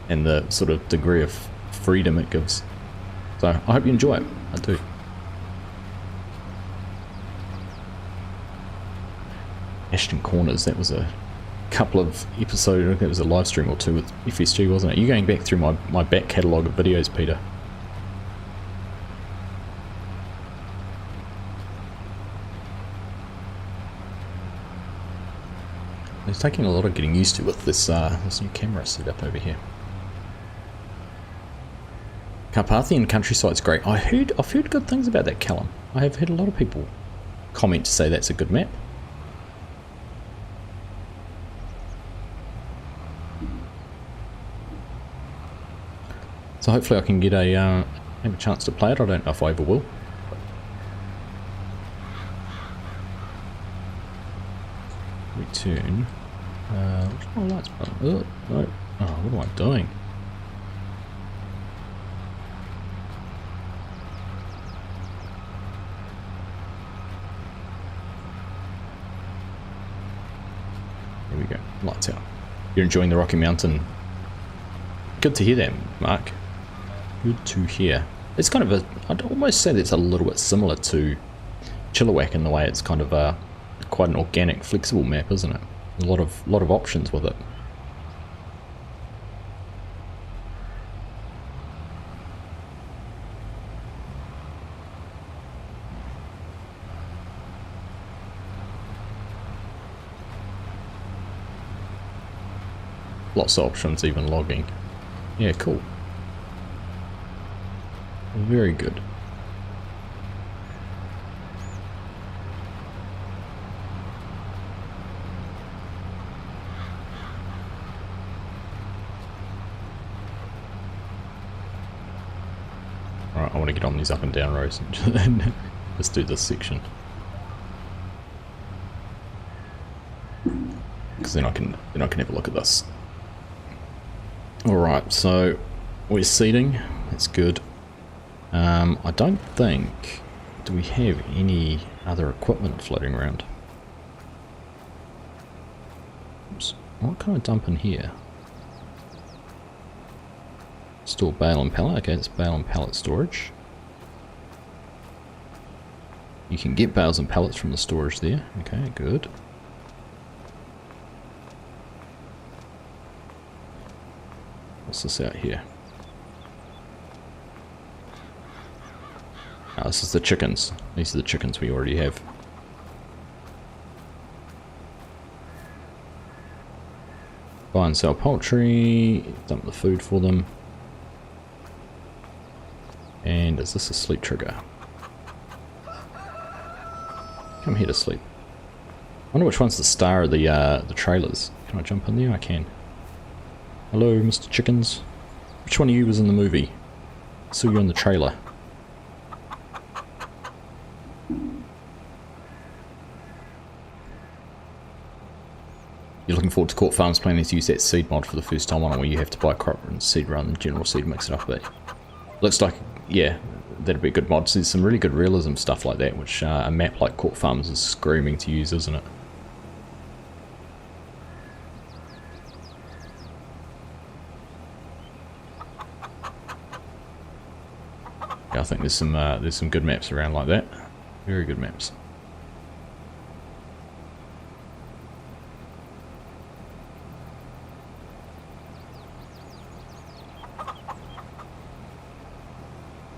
And the sort of degree of freedom it gives. So I hope you enjoy it. I do. Ashton Corners, that was a couple of episodes, I think it was a live stream or two with FSG, wasn't it? You're going back through my back catalogue of videos, Peter. It's taking a lot of getting used to with this new camera setup over here. Carpathian Countryside's great. I've heard good things about that, Callum. I have heard a lot of people comment to say that's a good map. So hopefully I can get have a chance to play it. I don't know if I ever will. Return. What's my lights button? Oh, no. Oh, what am I doing? There we go. Lights out. You're enjoying the Rocky Mountain. Good to hear that, Mark. Good to hear. It's kind of a, I'd almost say that it's a little bit similar to Chilliwack in the way it's kind of a quite an organic, flexible map, isn't it? A lot of options with it. Lots of options, even logging. Yeah, cool. Very good. Alright, I want to get on these up and down rows and just do this section. Because then I can have a look at this. Alright, so we're seeding, that's good. I don't think, do we have any other equipment floating around? Oops, what can I dump in here? Store bale and pallet, okay, it's bale and pallet storage. You can get bales and pallets from the storage there, okay, good. What's this out here? Oh, this is the chickens. These are the chickens we already have. Buy and sell poultry, dump the food for them. And is this a sleep trigger? Come here to sleep. I wonder which one's the star of the trailers. Can I jump in there? I can. Hello, Mr. Chickens. Which one of you was in the movie? I saw you in the trailer. You're looking forward to Court Farms planning to use that seed mod for the first time on it, where you have to buy crop and seed rather than general seed, mix it up a bit. Looks like, yeah, that'd be a good mod. So there's some really good realism stuff like that, which a map like Court Farms is screaming to use, isn't it? I think there's some good maps around like that. Very good maps.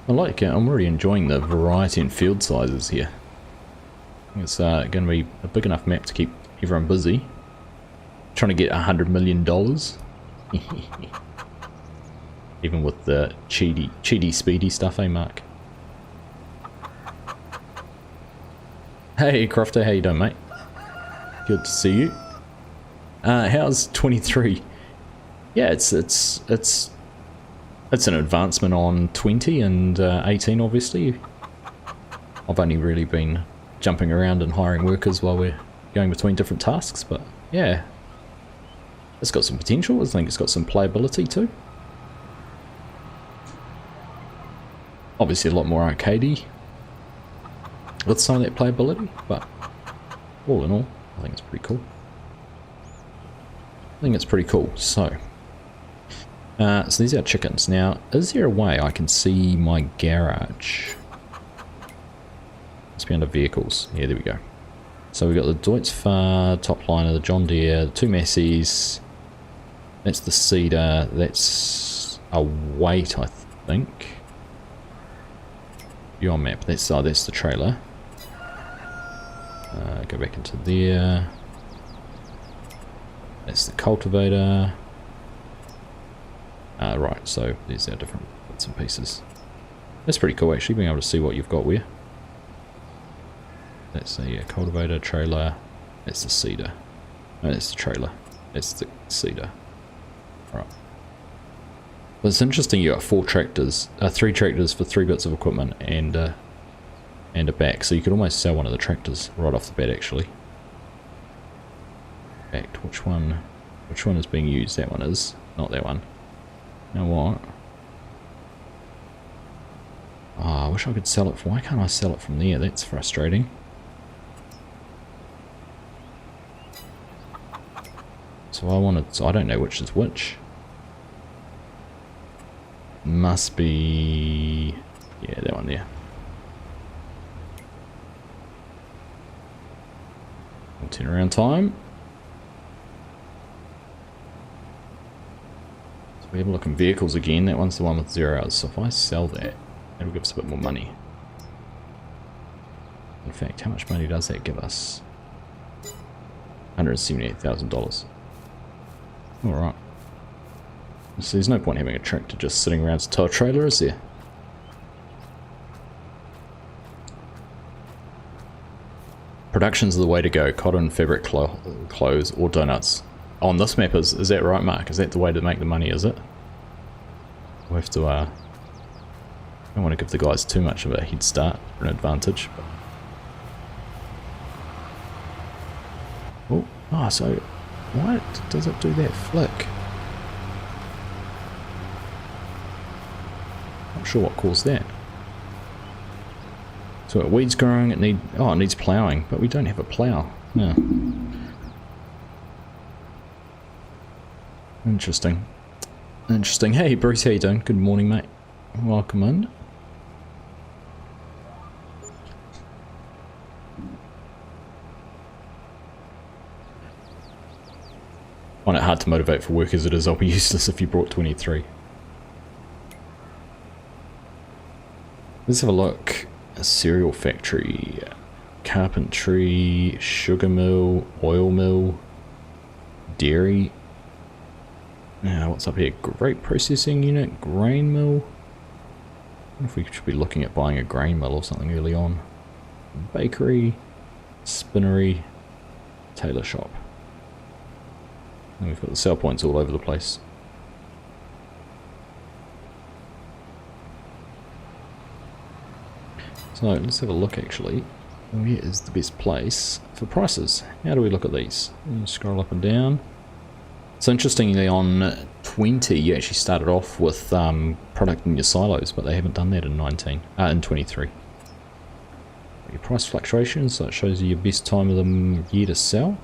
I like it. I'm really enjoying the variety in field sizes here. I think it's going to be a big enough map to keep everyone busy. Trying to get $100 million. Even with the cheaty speedy stuff, eh, Mark? Hey, Crofter, how you doing, mate? Good to see you. How's 23? Yeah, it's an advancement on 20 and 18, obviously. I've only really been jumping around and hiring workers while we're going between different tasks, but yeah. It's got some potential. I think it's got some playability too. Obviously a lot more arcadey with some of that playability, but all in all, I think it's pretty cool. I think it's pretty cool. So these are chickens. Now, is there a way I can see my garage? Let's be under vehicles. Yeah, there we go. So we've got the Deutz Fahr, top liner, the John Deere, the two Massies. That's the Cedar. That's a weight, I think. Your map. That's the trailer. Go back into there. That's the cultivator. Right, so there's our different bits and pieces. That's pretty cool actually, being able to see what you've got where. That's the cultivator, trailer, that's the Cedar. No, that's the trailer, that's the Cedar. Right. But it's interesting you got 3 tractors for 3 bits of equipment and a back, so you could almost sell one of the tractors right off the bat actually. In fact, which one is being used? That one is, not that one. You know what? Oh, I wish I could sell it. Why can't I sell it from there? That's frustrating. So I don't know which is which. Must be, yeah, that one there. Turnaround time. So we have a look in vehicles again. That one's the one with 0 hours. So if I sell that, that'll give us a bit more money. In fact, how much money does that give us? $178,000. Alright. So there's no point having a tractor just sitting around to tow a trailer, is there? Production's the way to go. Cotton, fabric, clothes, or donuts. On this map, is that right, Mark? Is that the way to make the money, is it? We'll have to, I don't want to give the guys too much of a head start or an advantage. But... Oh, so why does it do that flick? Not sure what caused that. So it weeds growing, it needs ploughing, but we don't have a plough. Yeah. Interesting. Interesting. Hey Bruce, how you doing? Good morning, mate. Welcome in. Find it hard to motivate for work as it is. I'll be useless if you brought 23. Let's have a look. A cereal factory, carpentry, sugar mill, oil mill, dairy. Now, what's up here? Grape processing unit, grain mill. I wonder if we should be looking at buying a grain mill or something early on. Bakery, spinnery, tailor shop. And we've got the sell points all over the place. So let's have a look actually. Where is the best place for prices? How do we look at these? Scroll up and down. So interestingly on 20 you actually started off with product in your silos, but they haven't done that in 23. Your price fluctuations, so it shows you your best time of the year to sell.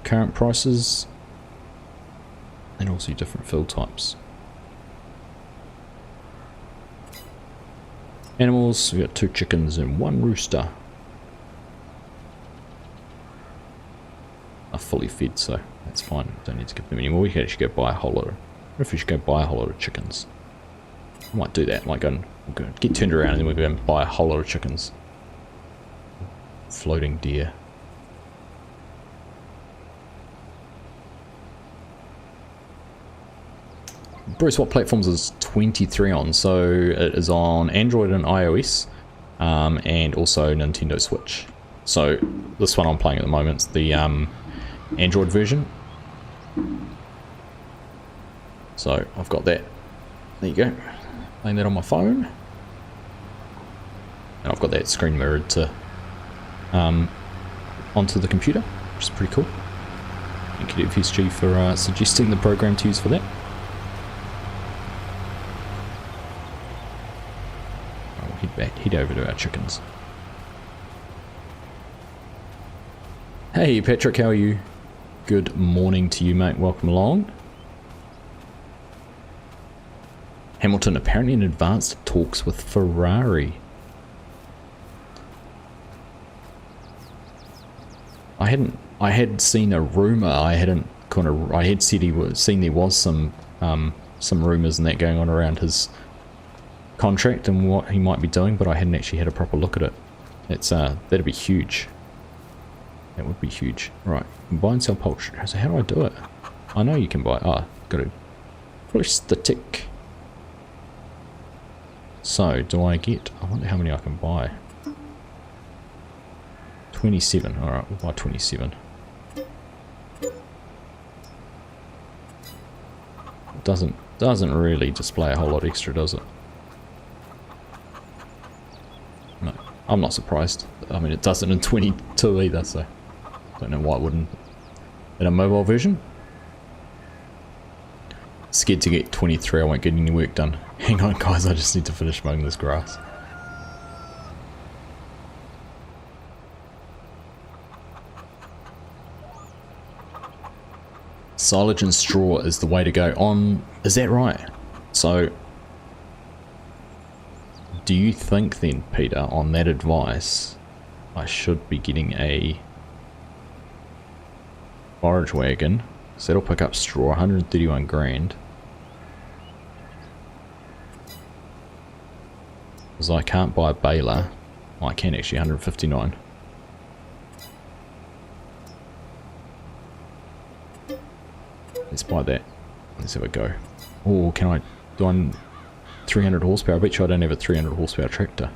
Current prices. And also different fill types. Animals, we got 2 chickens and 1 rooster. Are fully fed, so that's fine. Don't need to give them any more. We can actually go buy a whole lot of, what if we should go buy a whole lot of chickens? I might do that. Like, we'll go get turned around and then we'll go and buy a whole lot of chickens. Floating deer. Bruce, what platforms is 23 on? So it is on Android and iOS, and also Nintendo Switch. So this one I'm playing at the moment is the Android version. So I've got that. There you go. Playing that on my phone. And I've got that screen mirrored to onto the computer, which is pretty cool. Thank you to FSG for suggesting the program to use for that. Head over to our chickens. Hey Patrick, how are you? Good morning to you, mate. Welcome along. Hamilton apparently in advanced talks with Ferrari. I had seen a rumor. I had said there was some rumors and that going on around his contract and what he might be doing, but I hadn't actually had a proper look at it. It's that'd be huge. That would be huge. Right, buy and sell poultry. So how do I do it? I know you can buy. Got to push the tick. So do I get? I wonder how many I can buy. 27. All right, we'll buy 27. Doesn't really display a whole lot extra, does it? No, I'm not surprised. I mean, it doesn't in 22 either, so don't know why it wouldn't. In a mobile version? Scared to get 23, I won't get any work done. Hang on guys, I just need to finish mowing this grass. Silage and straw is the way to go on. Is that right? So do you think then, Peter, on that advice, I should be getting a forage wagon? So that'll pick up straw, 131 grand. Because I can't buy a baler. Well, I can actually, 159. Let's buy that. Let's have a go. Oh, can I do on 300 horsepower? I bet you I don't have a 300 horsepower tractor.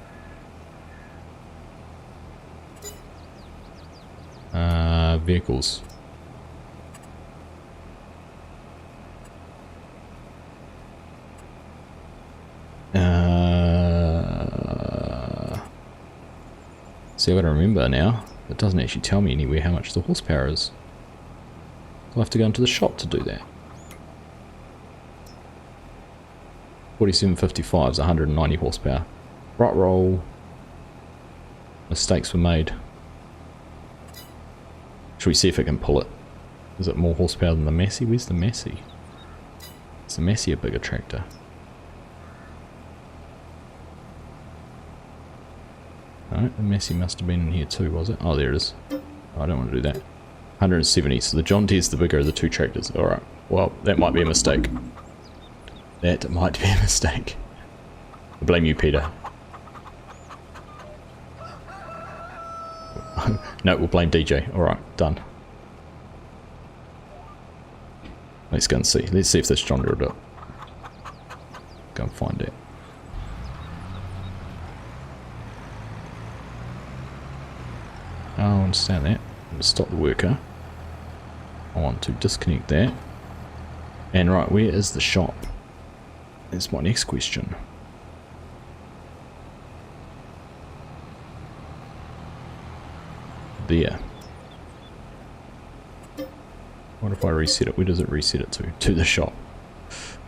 Vehicles. See, I've got to remember now. It doesn't actually tell me anywhere how much the horsepower is. I'll have to go into the shop to do that. 4755 is 190 horsepower. Right roll. Mistakes were made. Should we see if it can pull it? Is it more horsepower than the Massey? Where's the Massey? Is the Massey a bigger tractor? No, the Massey must have been in here too, was it? Oh, there it is. Oh, I don't want to do that. 170, so the John Deere's the bigger of the two tractors. Alright, well, that might be a mistake. That might be a mistake. I blame you, Peter. No, we'll blame DJ. Alright, done. Let's go and see. Let's see if this John Deere will do it. Go and find it. Oh, I understand that. I'm going to stop the worker. I want to disconnect that. And right, where is the shop? That's my next question. There. What if I reset it? Where does it reset it to? To the shop.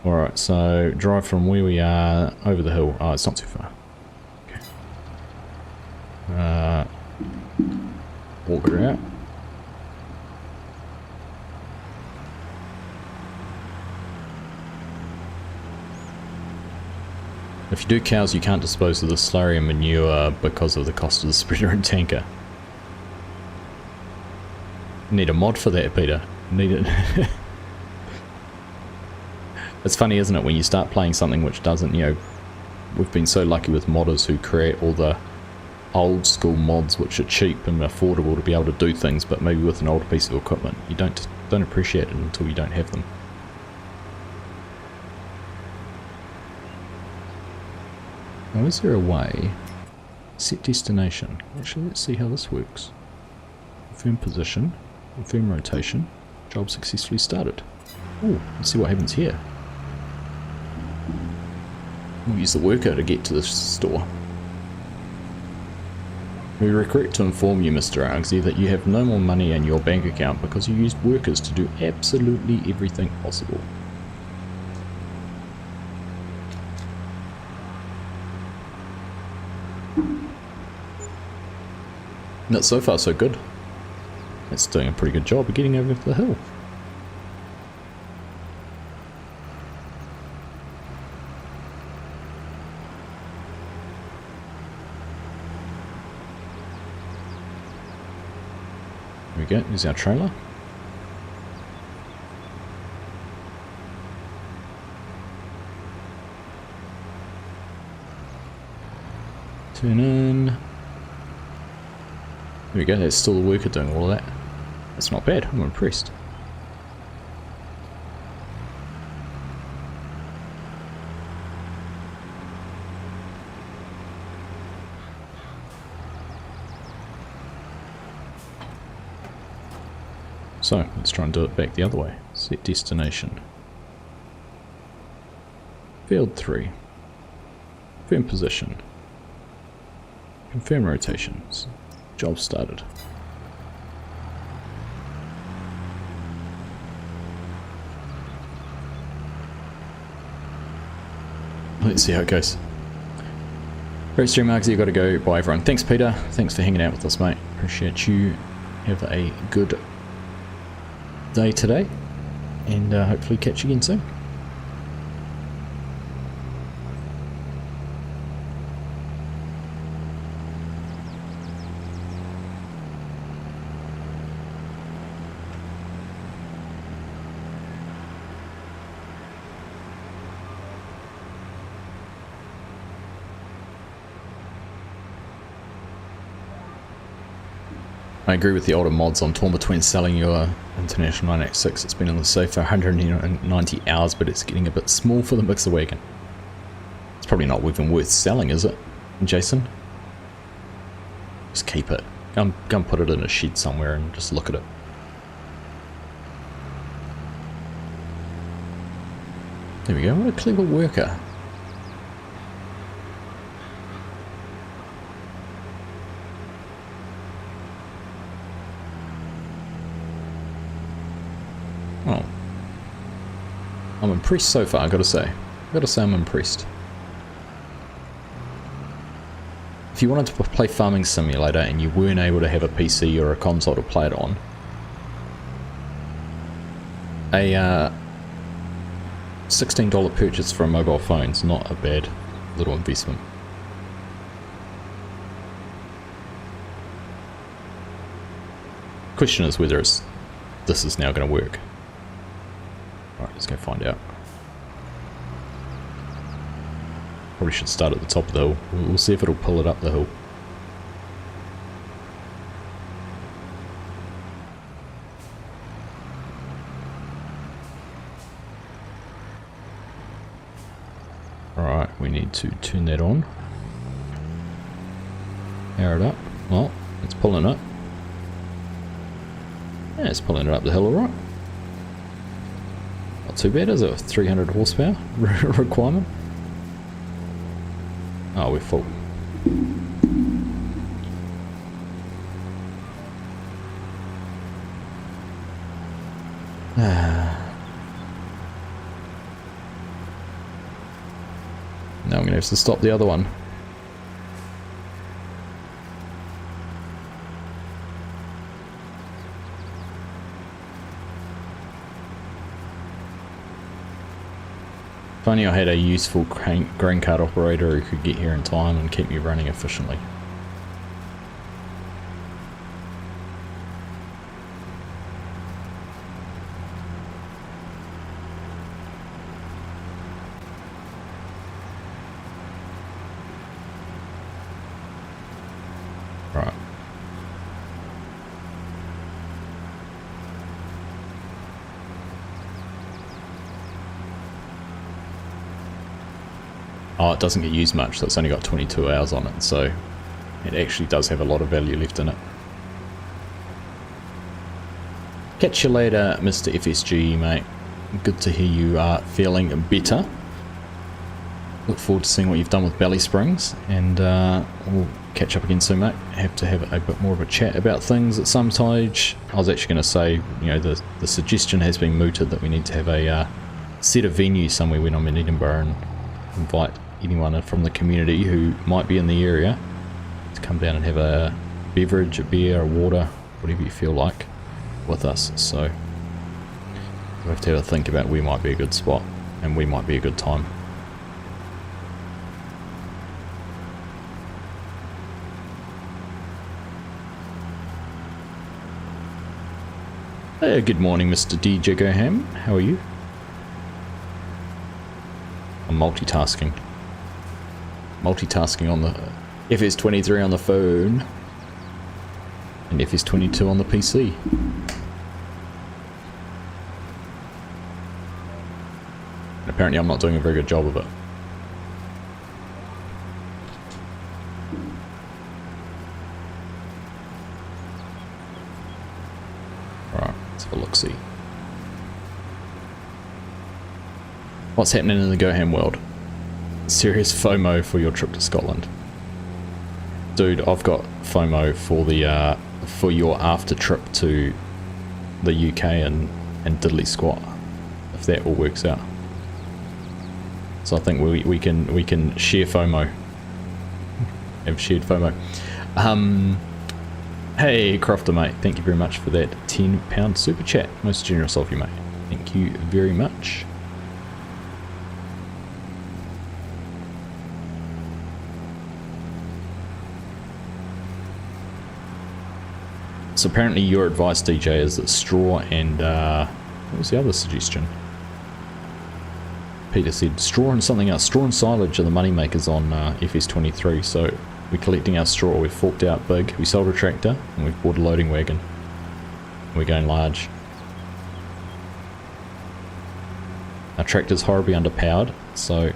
Alright, so drive from where we are over the hill. Oh, it's not too far. Okay. Walk her out. If you do cows, you can't dispose of the slurry and manure because of the cost of the spreader and tanker. Need a mod for that, Peter. Need it. It's funny, isn't it, when you start playing something which doesn't, you know, we've been so lucky with modders who create all the old school mods which are cheap and affordable to be able to do things, but maybe with an older piece of equipment you don't appreciate it until you don't have them. Now, is there a way? Set destination. Actually, let's see how this works. Confirm position, confirm rotation, job successfully started. Oh, let's see what happens here. We'll use the worker to get to the store. We regret to inform you, Mr. Argsy, that you have no more money in your bank account because you used workers to do absolutely everything possible. Not so far so good. It's doing a pretty good job of getting over the hill. There we go, here's our trailer. Turn in. There we go, there's still the worker doing all of that. That's not bad, I'm impressed. So, let's try and do it back the other way. Set destination. Field 3. Confirm position. Confirm rotations. Job started. Let's see how it goes. Great stream, Argsy. You got to go. Bye, everyone. Thanks, Peter. Thanks for hanging out with us, mate. Appreciate you. Have a good day today, and hopefully catch you again soon. I agree with the older mods. I'm torn between selling your International 986. It's been on the safe for 190 hours, but it's getting a bit small for the mixer wagon. It's probably not even worth selling, is it, Jason? Just keep it. Go and put it in a shed somewhere and just look at it. There we go. What a clever worker. Oh, I'm impressed so far, I gotta say. I'm impressed. If you wanted to play Farming Simulator and you weren't able to have a PC or a console to play it on, a $16 purchase for a mobile phone is not a bad little investment. Question is whether this is now going to work. Alright, let's go find out. Probably should start at the top of the hill. We'll see if it'll pull it up the hill. Alright, we need to turn that on. Power it up. Well, it's pulling it. Yeah, it's pulling it up the hill alright. Not too bad, is it? 300 horsepower requirement. Oh, we're full. Now I'm going to have to stop the other one. If only I had a useful grain cart operator who could get here in time and keep me running efficiently. Right. Oh, it doesn't get used much, so it's only got 22 hours on it, so it actually does have a lot of value left in it. Catch you later, Mr. FSG, mate. Good to hear you are feeling better. Look forward to seeing what you've done with Belly Springs, and we'll catch up again soon, mate. Have to have a bit more of a chat about things at some stage. I was actually going to say, you know, the suggestion has been mooted that we need to have a set of venues somewhere when I'm in Edinburgh and invite anyone from the community who might be in the area to come down and have a beverage, a beer, a water, whatever you feel like, with us. So we'll have to have a think about where might be a good spot and where might be a good time. Good morning, Mr. DJ Goham. How are you? I'm multitasking. Multitasking on the FS23 on the phone and FS22 on the PC. And apparently I'm not doing a very good job of it. Right, let's have a look-see. What's happening in the Goham world? Serious FOMO for your trip to Scotland. Dude, I've got FOMO for the for your after trip to the UK and diddly squat, if that all works out. So I think we can share FOMO. Have shared FOMO. Hey Crofter, mate, thank you very much for that £10 super chat. Most generous of you, mate. Thank you very much. So apparently your advice, DJ, is that straw and what was the other suggestion? Peter said straw and something else. Straw and silage are the money makers on FS23. So we're collecting our straw. We've forked out big. We sold a tractor and we've bought a loading wagon. We're going large. Our tractor's horribly underpowered, so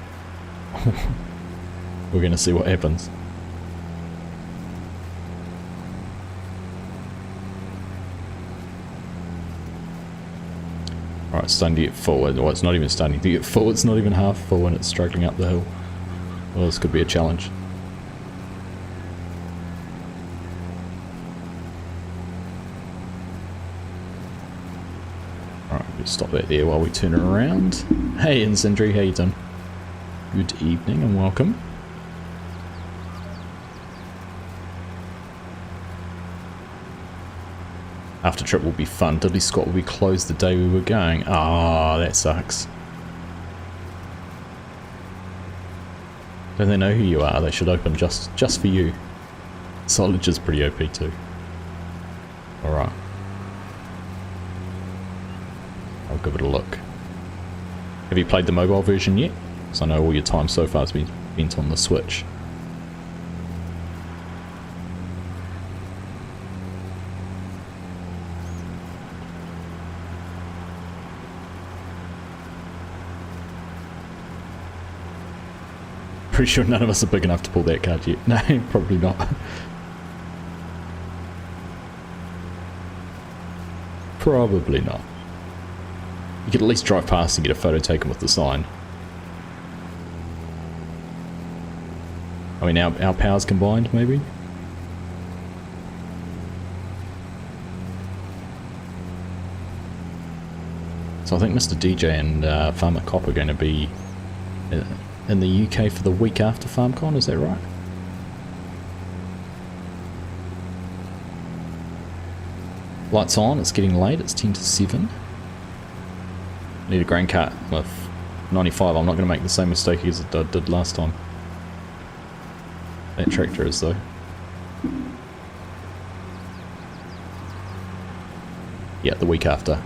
we're going to see what happens. Alright, it's starting to get full. Well, it's not even starting to get full, it's not even half full and it's struggling up the hill. Well, this could be a challenge. Alright, we'll stop that there while we turn it around. Hey Insindri, how you doing? Good evening and welcome. After trip will be fun. Dudley Scott will be closed the day we were going. Ah, that sucks. Don't they know who you are? They should open just for you. Solage is pretty OP too. Alright. I'll give it a look. Have you played the mobile version yet? Because I know all your time so far has been spent on the Switch. Pretty sure none of us are big enough to pull that card yet. No, probably not. Probably not. You could at least drive past and get a photo taken with the sign. I mean, our powers combined, maybe? So I think Mr. DJ and Farmer Cop are going to be in the UK for the week after FarmCon, is that right? Lights on, it's getting late, it's 10 to 7. Need a grain cart with 95, I'm not going to make the same mistake as I did last time. That tractor is though. Yeah, the week after.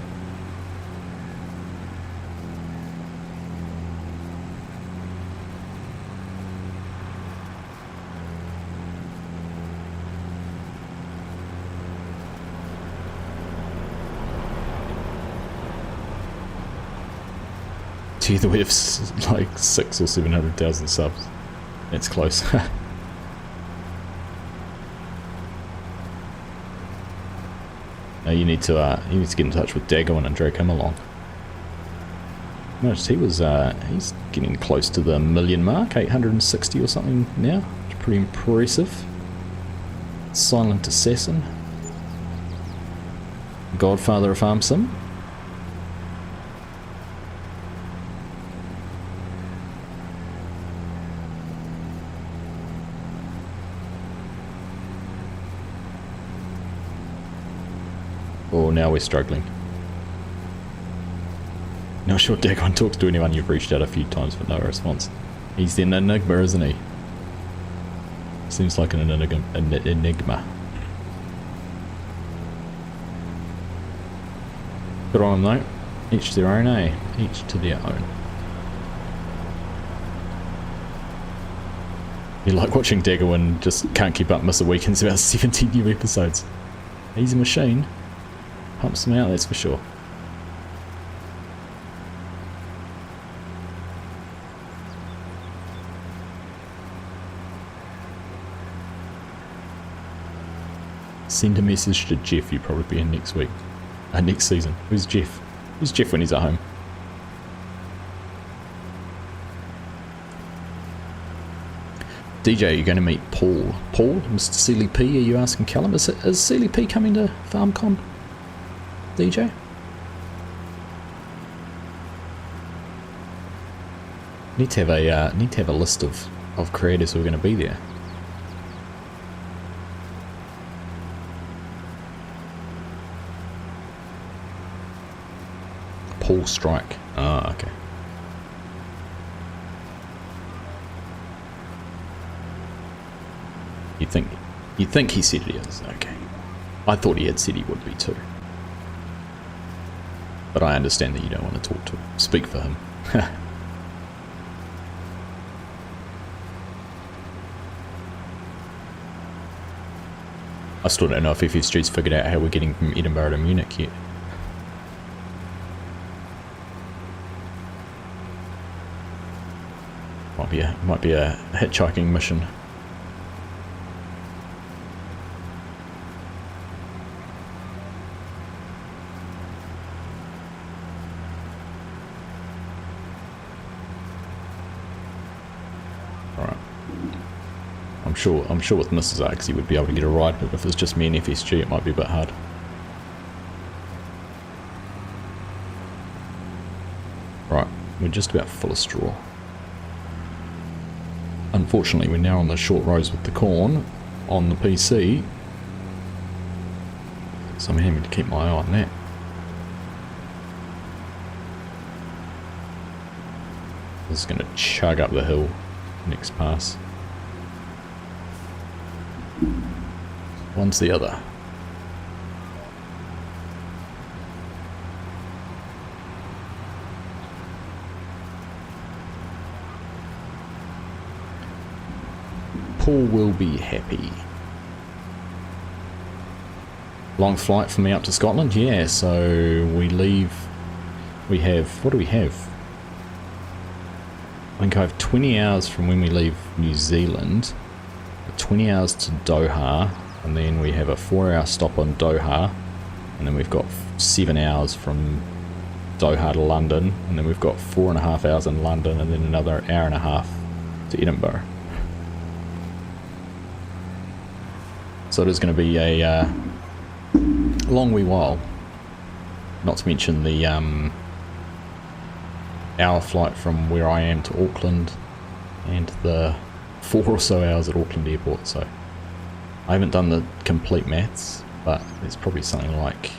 Gee, the Web's like 600,000 or 700,000 subs. That's close. Now you need to get in touch with Dagon and drag him along. Notice he was he's getting close to the million mark, 860 or something now. It's pretty impressive. Silent Assassin, Godfather of Farm Sim. Oh, now we're struggling. Not sure Dagon talks to anyone. You've reached out a few times but no response. He's an enigma, isn't he? Seems like an enigma. Good on them though. Each to their own, eh? Each to their own. You like watching Dagon just can't keep up, miss a week, and it's about 70 new episodes. He's a machine. Pumps them out, that's for sure. Send a message to Jeff, you'll probably be in next week. Next season. Who's Jeff? Who's Jeff when he's at home? DJ, you're going to meet Paul. Paul? Mr. Sealy P, are you asking Callum? Is Sealy P coming to FarmCon? DJ? Need to have a list of creators who are going to be there. Paul Strike. Ah, okay. You think he said he is? Okay. I thought he had said he would be too. But I understand that you don't want to talk to him. Speak for him. I still don't know if FS23's figured out how we're getting from Edinburgh to Munich yet. Might be a hitchhiking mission. I'm sure with Mrs. Argsy would be able to get a ride, but if it's just me and FSG it might be a bit hard. Right, we're just about full of straw. Unfortunately we're now on the short rows with the corn on the PC, so I'm having to keep my eye on that. This is going to chug up the hill next pass. One's the other. Paul will be happy. Long flight from me up to Scotland? Yeah, so we leave. We have. What do we have? I think I have 20 hours from when we leave New Zealand, 20 hours to Doha, and then we have a 4-hour stop on Doha, and then we've got 7 hours from Doha to London, and then we've got 4.5 hours in London, and then another hour and a half to Edinburgh. So it is going to be a long wee while, not to mention the hour flight from where I am to Auckland, and the 4 or so hours at Auckland Airport. So I haven't done the complete maths, but it's probably something like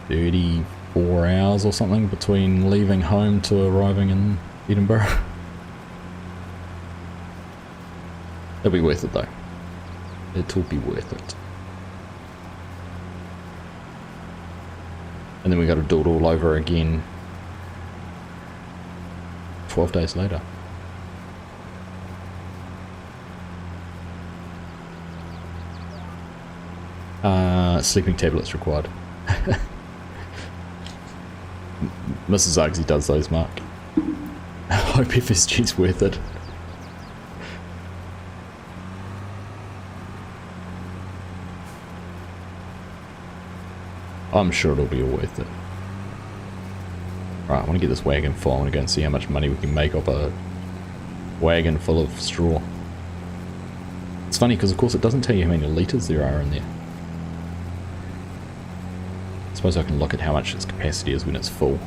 30, 4 hours or something between leaving home to arriving in Edinburgh. It'll be worth it though. It'll be worth it. And then we got to do it all over again 12 days later. Sleeping tablets required. Mrs. Argsy does those, Mark. I hope FSG's worth it. I'm sure it'll be all worth it. Right, I want to get this wagon full. I want to go and see how much money we can make off a wagon full of straw. It's funny because of course it doesn't tell you how many litres there are in there. I suppose I can look at how much its capacity is when it's full.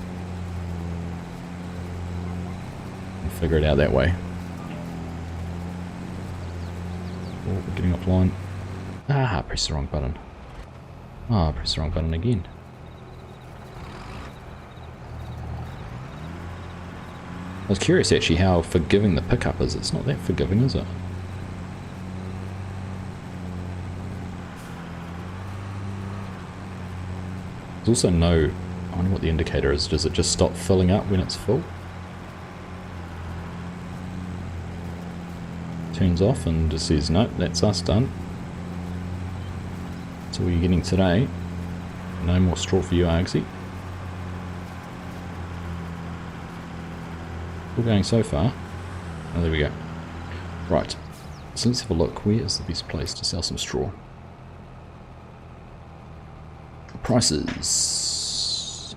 And figure it out that way. Oh, we're getting offline. Ah, press the wrong button. Ah, press the wrong button again. I was curious actually how forgiving the pickup is. It's not that forgiving, is it? There's also no... I wonder what the indicator is. Does it just stop filling up when it's full? Turns off and just says, nope, that's us done. So what are you getting today? No more straw for you, Argsy. All going so far. Oh, there we go. Right. So let's have a look. Where is the best place to sell some straw? Prices.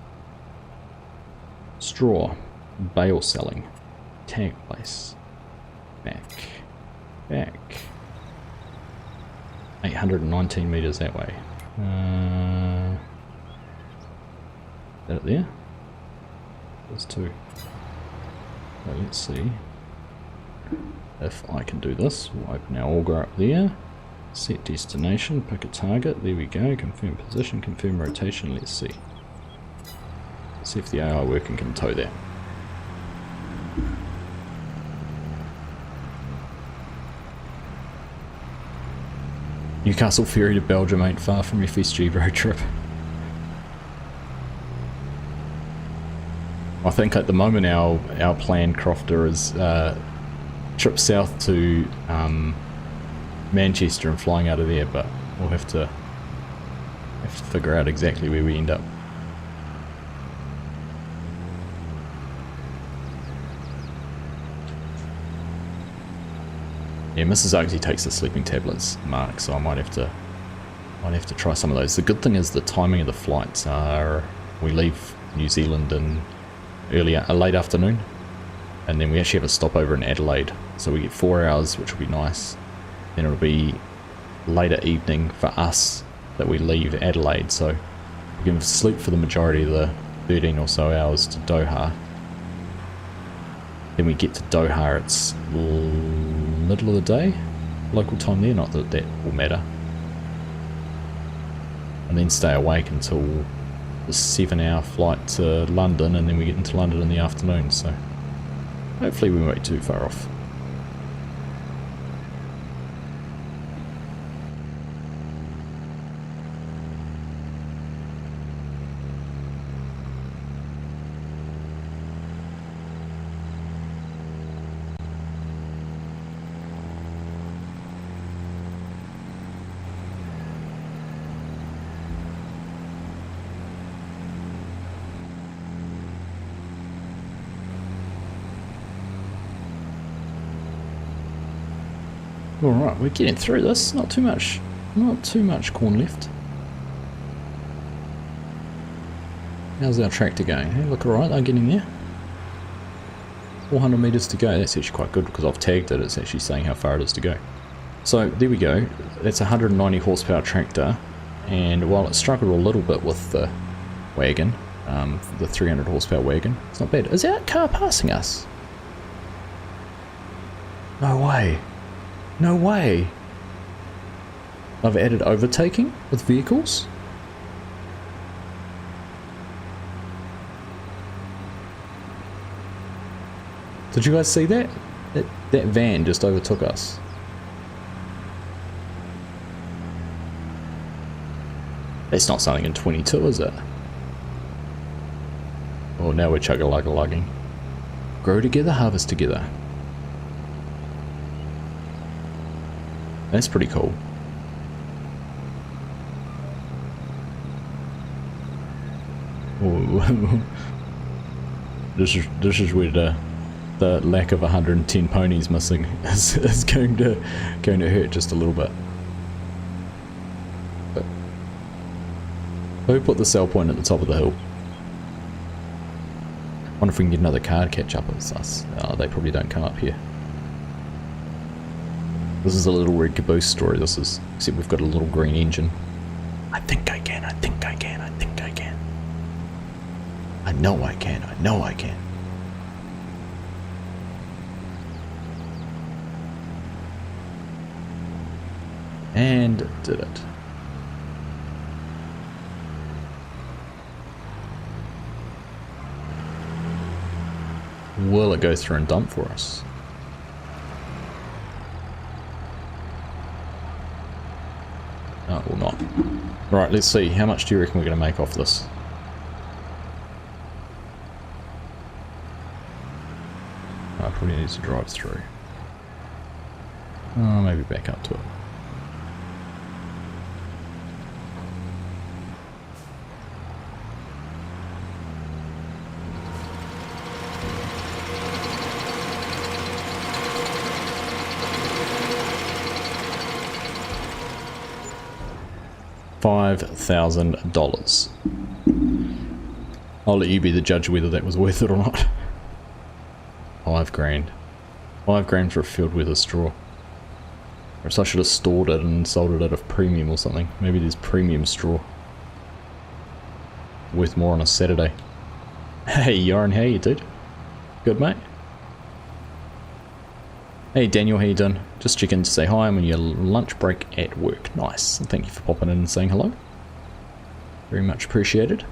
Straw. Bale selling. Tag place. Back. 819 meters that way. Is that it there? There's two. So let's see if I can do this. We'll open our auger up there. Set destination, pick a target. There we go. Confirm position, confirm rotation. Let's see. Let's see if the AI working can tow that. Newcastle ferry to Belgium ain't far from FSG road trip. I think at the moment our planned crofter is trip south to Manchester and flying out of there, but we'll have to figure out exactly where we end up. Yeah, Mrs. Argsy takes the sleeping tablets, Mark, so I might have to try some of those. The good thing is the timing of the flights are, we leave New Zealand in late afternoon, and then we actually have a stopover in Adelaide, so we get 4 hours, which will be nice. Then it'll be later evening for us that we leave Adelaide, so we can sleep for the majority of the 13 or so hours to Doha. Then we get to Doha, it's middle of the day, local time there, not that that will matter. And then stay awake until the 7-hour flight to London, and then we get into London in the afternoon, so hopefully we won't be too far off. Alright, we're getting through this, not too much corn left. How's our tractor going? Hey, look alright, they're getting there. 400 meters to go, that's actually quite good because I've tagged it, it's actually saying how far it is to go. So there we go, that's a 190 horsepower tractor, and while it struggled a little bit with the wagon, the 300 horsepower wagon, it's not bad. Is that car passing us? No way. No way! I've added overtaking with vehicles? Did you guys see that? That van just overtook us. That's not something in 22, is it? Oh, now we're chugga-lugga-lugging. Grow together, harvest together. That's pretty cool. Ooh. This is where the lack of 110 ponies missing is going to hurt just a little bit. But who put the sell point at the top of the hill? Wonder if we can get another car to catch up with us. Oh, they probably don't come up here. This is a little red caboose story, this is. Except we've got a little green engine. I think I can, I think I can, I think I can. I know I can, I know I can. And did it. Will it go through and dump for us? No, it will not. Right, let's see. How much do you reckon we're going to make off this? I probably need to drive through. Oh, maybe back up to it. $5,000. I'll let you be the judge whether that was worth it or not. 5 grand. 5 grand for a field with a straw. Perhaps I should have stored it and sold it at a premium or something. Maybe there's premium straw. Worth more on a Saturday. Hey Yoran, how you dude? Good mate? Hey Daniel, how you doing? Just checking to say hi, I'm on your lunch break at work. Nice, and thank you for popping in and saying hello. Very much appreciated.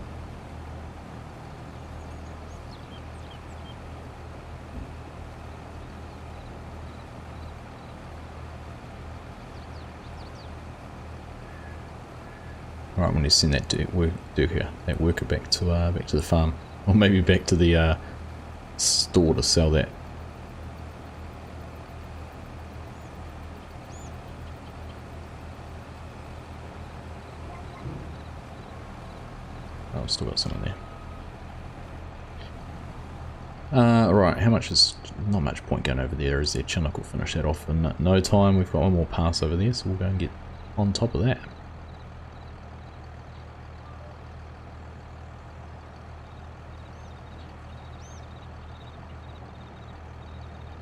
Alright, I'm going to send that that worker back to the farm. Or maybe back to the store to sell that. I've still got some in there. Right, how much is... not much point going over there, is there? Chinook will finish that off in no time. We've got one more pass over there, so we'll go and get on top of that.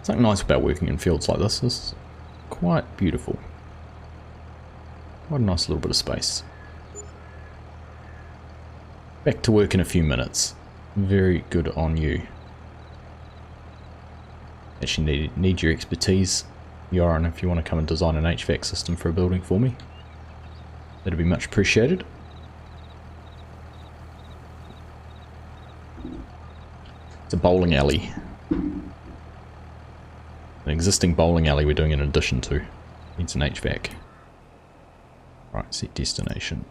Something nice about working in fields like this is quite beautiful. Quite a nice little bit of space. Back to work in a few minutes. Very good on you. Actually need your expertise, Yoran, if you want to come and design an HVAC system for a building for me. That'd be much appreciated. It's a bowling alley. An existing bowling alley we're doing in addition to. Needs an HVAC. Right, set destination.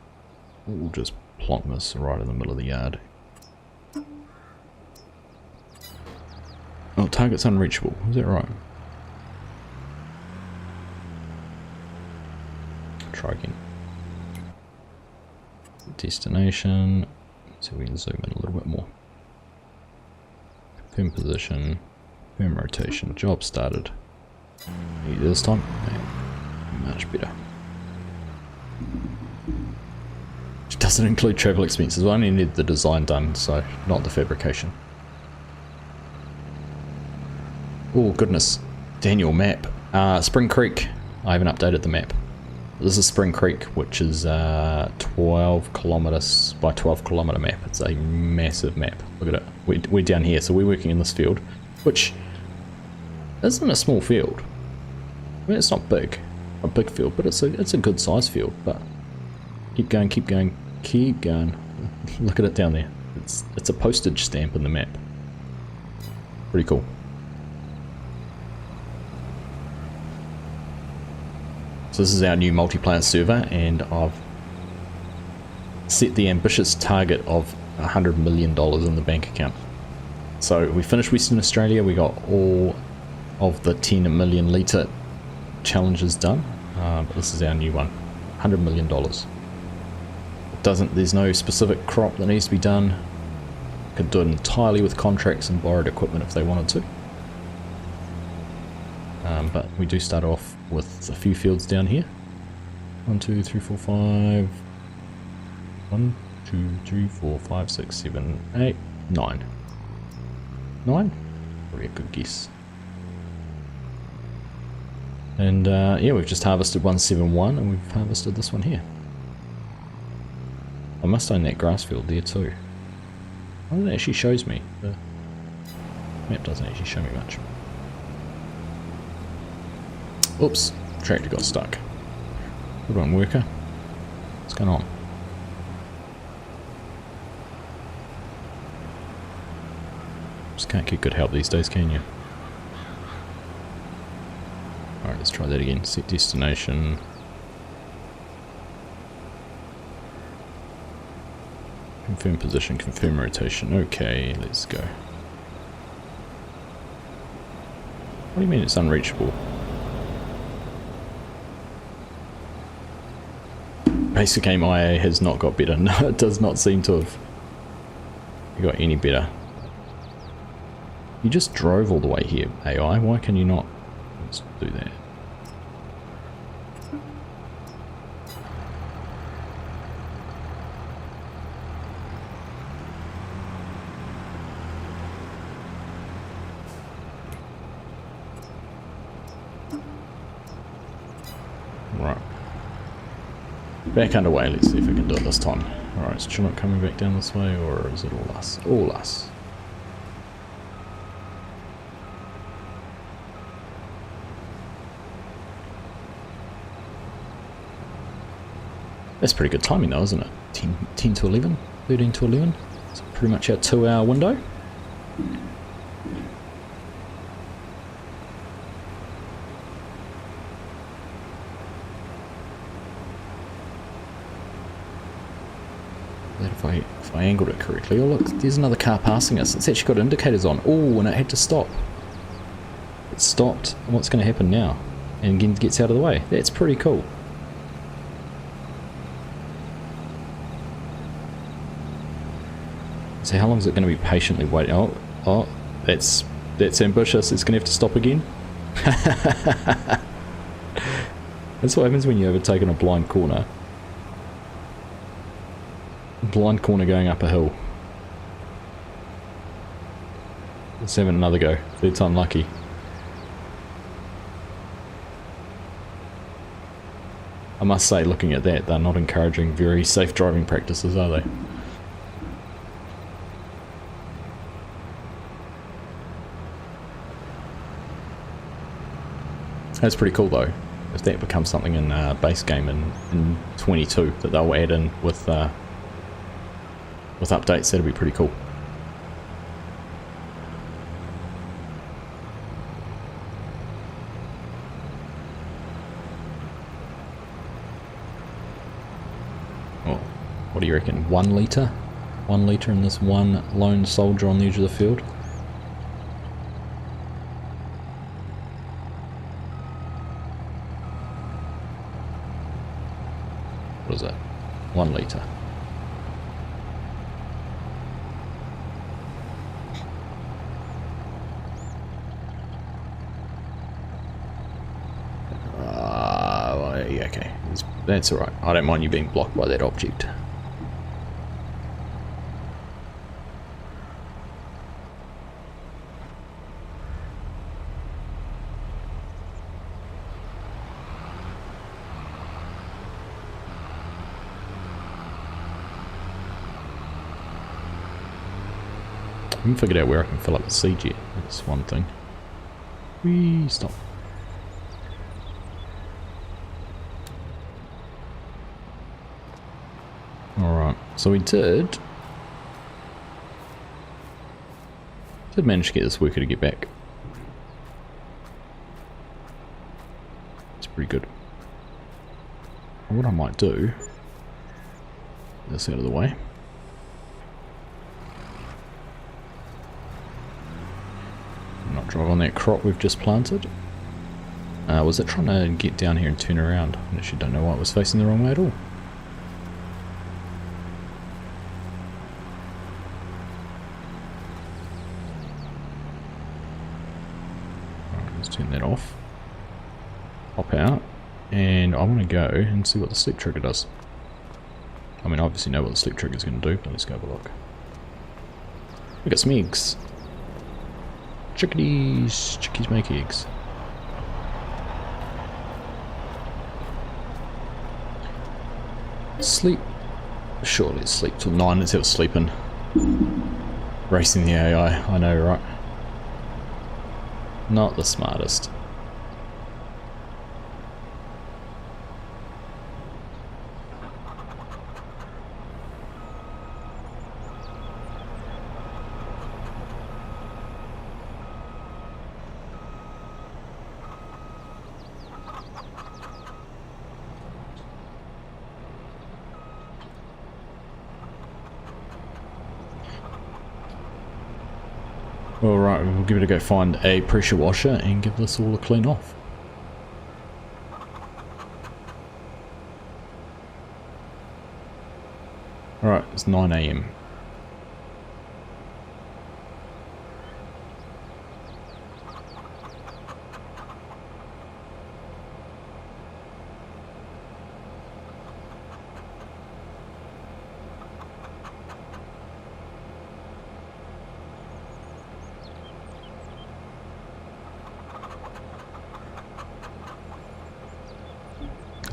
We'll just plonk this right in the middle of the yard. Oh, target's unreachable. Is that right? Try again. Destination. So we can zoom in a little bit more. Confirm position. Confirm rotation. Job started. This time. Yeah, much better. Which doesn't include travel expenses. We only need the design done, so not the fabrication. Oh goodness, Daniel, map. Spring Creek. I haven't updated the map. This is Spring Creek, which is 12 kilometers by 12 kilometer map. It's a massive map. Look at it. We're down here, so we're working in this field, which isn't a small field. I mean, it's not big, a big field, but it's a good size field. But keep going, keep going, keep going. Look at it down there. It's a postage stamp in the map. Pretty cool. So this is our new multiplayer server, and I've set the ambitious target of $100 million in the bank account. So we finished Western Australia, we got all of the 10 million litre challenges done, but this is our new one, $100 million. There's no specific crop that needs to be done. Could do it entirely with contracts and borrowed equipment if they wanted to. But we do start off with a few fields down here. 1, 2, 3, 4, 5. 1, 2, 3, 4, 5, 6, 7, 8, 9. 9? Probably a good guess. And yeah, we've just harvested 171 and we've harvested this one here. I must own that grass field there too. I don't know, it actually shows me. The map doesn't actually show me much. Oops, tractor got stuck. Good one, worker. What's going on? Just can't get good help these days, can you? Alright, let's try that again. Set destination. Confirm position, confirm rotation. Okay, let's go. What do you mean it's unreachable? Basic aim IA has not got better. No, it does not seem to have got any better. You just drove all the way here, AI. Why can you not? Let's do that. Right. Back underway, let's see if we can do it this time. Alright, is Chinook coming back down this way, or is it all us? All us. That's pretty good timing though, isn't it? 10 to 11, 13 to 11. It's pretty much our 2-hour window. If I angled it correctly. Oh look, there's another car passing us. It's actually got indicators on. Oh, and it had to stop. It stopped. What's going to happen now? And again gets out of the way. That's pretty cool. So how long is it going to be patiently waiting? Oh, that's ambitious. It's going to have to stop again. That's what happens when you overtake in a blind corner. Blind corner going up a hill. Let's have another go. Third time lucky. I must say, looking at that, they're not encouraging very safe driving practices, are they? That's pretty cool though. If that becomes something in base game in 22 that they'll add in with updates, that'll be pretty cool. Oh, what do you reckon? 1 litre? 1 litre in this one lone soldier on the edge of the field? What is that? 1 litre. Yeah, okay. That's alright. I don't mind you being blocked by that object. I haven't figured out where I can fill up the siege yet. That's one thing. Whee, stop. Alright, so we did manage to get this worker to get back. It's pretty good. What I might do, get this out of the way. Not drive on that crop we've just planted. Was it trying to get down here and turn around? I actually don't know why it was facing the wrong way at all. Right, let's turn that off. Hop out. And I want to go and see what the sleep trigger does. I mean, I obviously know what the sleep trigger is going to do, but let's go have a look. We got some eggs. Chickadees. Chickies make eggs. Sleep. Surely it's sleep till 9. Let's have it sleeping. Racing the AI. I know, right? Not the smartest. Alright, we'll give it a go find a pressure washer and give this all a clean off. Alright, it's 9 AM.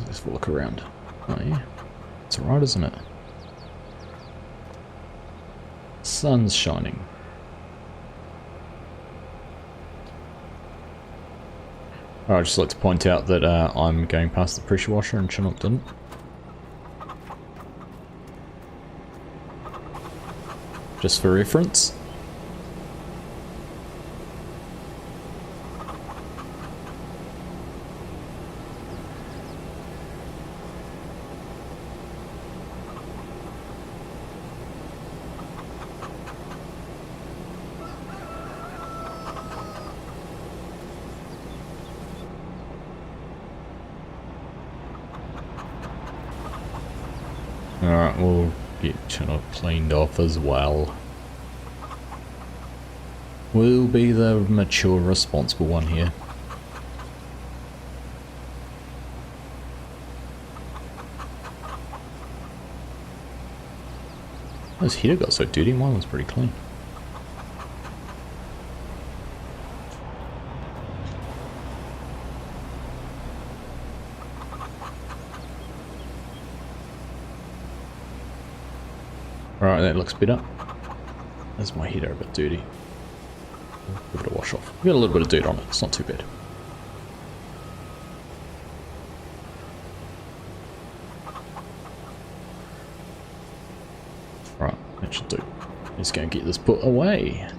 Let's look around. Oh yeah, it's alright, isn't it? Sun's shining. I'd just like to point out that I'm going past the pressure washer and Chinook didn't. Just for reference. Alright, we'll get Chinook cleaned off as well. We'll be the mature, responsible one here. This heater got so dirty, mine was pretty clean. Alright, that looks better. There's my heater a bit dirty. Give it a wash off. We got a little bit of dirt on it, it's not too bad. Right, that should do. Let's go and get this put away.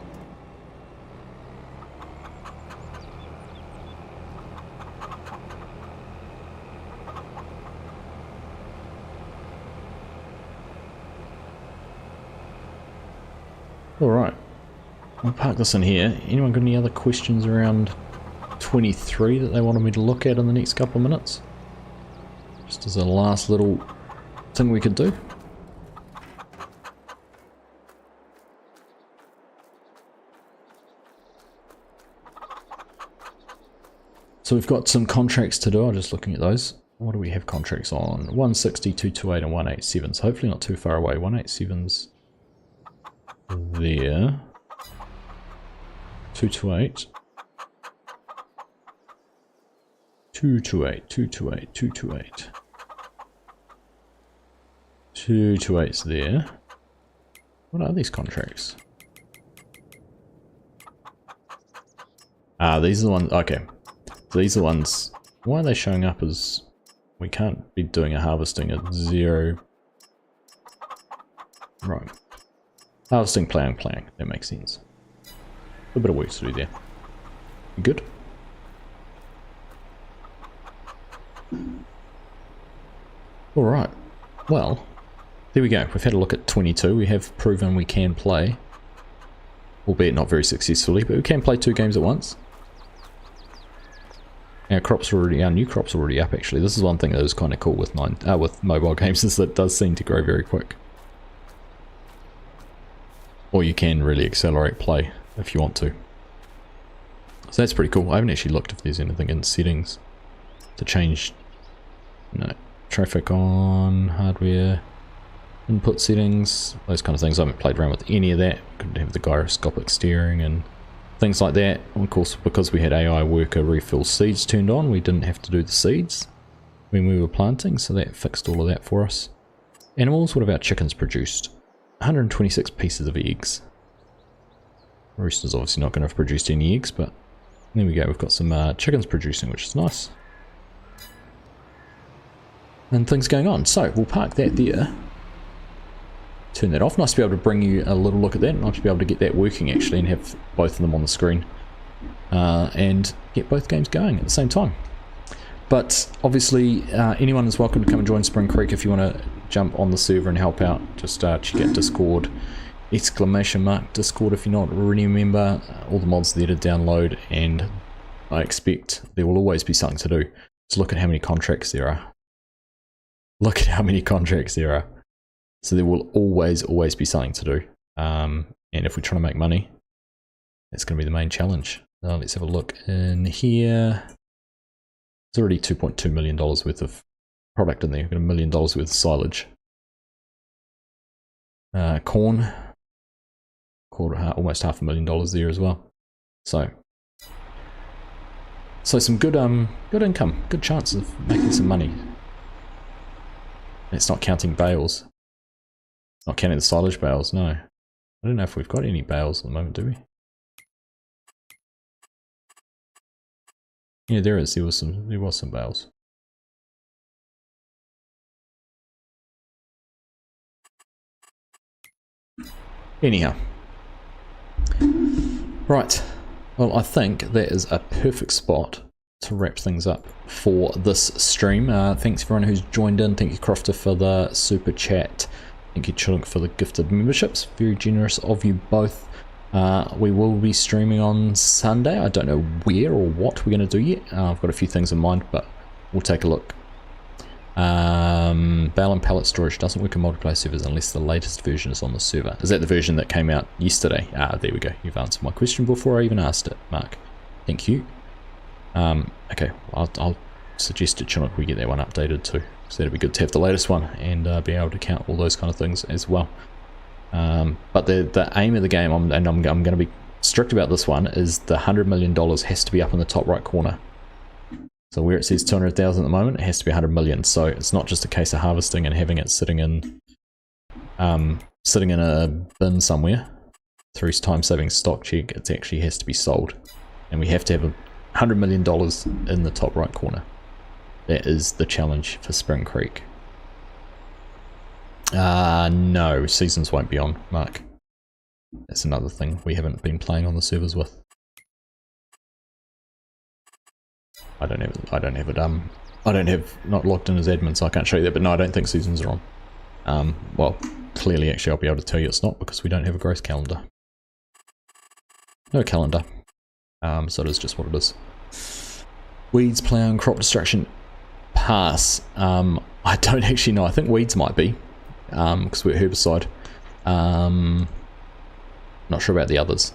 Alright, I'll park this in here. Anyone got any other questions around 23 that they wanted me to look at in the next couple of minutes? Just as a last little thing we could do. So we've got some contracts to do. I'm just looking at those. What do we have contracts on? 160, 228 and 187. So hopefully not too far away. 187's there. 228. 228, 228, 228. 228's there. What are these contracts? Ah, these are the ones, okay. So these are the ones, why are they showing up as, we can't be doing a harvesting at 0. Right. Harvesting, ploughing, that makes sense. A bit of work to do there. Good. Alright, well, there we go. We've had a look at 22. We have proven we can play, albeit not very successfully, but we can play 2 games at once. Our new crops are already up actually. This is one thing that is kind of cool with mobile games, is that it does seem to grow very quick. Or you can really accelerate play if you want to. So that's pretty cool. I haven't actually looked if there's anything in settings to change. No. Traffic on, hardware, input settings, those kind of things. I haven't played around with any of that. Couldn't have the gyroscopic steering and things like that. Of course, because we had AI worker refill seeds turned on, we didn't have to do the seeds when we were planting, so that fixed all of that for us. Animals, what about chickens produced? 126 pieces of eggs. Rooster's obviously not going to have produced any eggs, but there we go. We've got some chickens producing, which is nice. And things going on. So we'll park that there. Turn that off. Nice to be able to bring you a little look at that. Nice to be able to get that working actually and have both of them on the screen. And get both games going at the same time. But obviously anyone is welcome to come and join Spring Creek if you want to jump on the server and help out. Just check out Discord. ! Discord if you're not already a member. All the mods there to download, and I expect there will always be something to do. Just look at how many contracts there are. Look at how many contracts there are. So there will always be something to do. And if we're trying to make money, that's going to be the main challenge. Let's have a look in here. There's already $2.2 million worth of product in there. We've got $1 million worth of silage. Corn. Almost $500,000 there as well. So some good income, good chance of making some money. It's not counting bales. Not counting the silage bales, no. I don't know if we've got any bales at the moment, do we? Yeah, there is. There was some bales. Anyhow. Right. Well, I think that is a perfect spot to wrap things up for this stream. Thanks everyone who's joined in. Thank you Crofter for the super chat. Thank you Chilunk for the gifted memberships. Very generous of you both. We will be streaming on Sunday. I don't know where or what we're going to do yet. I've got a few things in mind, but we'll take a look. Bale and pallet storage doesn't work in multiplayer servers unless the latest version is on the server. Is that the version that came out yesterday? There we go. You've answered my question before I even asked it, Mark. Thank you. Okay, I'll suggest to Chinook we get that one updated too. So that'd be good to have the latest one and be able to count all those kind of things as well. But the aim of the game, and I'm going to be strict about this one, is the $100 million has to be up in the top right corner. So where it says 200,000 at the moment, it has to be 100 million. So it's not just a case of harvesting and having it sitting in a bin somewhere through time saving stock check. It actually has to be sold, and we have to have $100 million in the top right corner. That is the challenge for Spring Creek. No, seasons won't be on, Mark. That's another thing we haven't been playing on the servers with. I don't have not logged in as admin, so I can't show you that, but no, I don't think seasons are on. Well, clearly actually I'll be able to tell you it's not because we don't have a growth calendar. No calendar. So it is just what it is. Weeds, plough, crop destruction, pass. I don't actually know. I think weeds might be, because we're herbicide. Not sure about the others.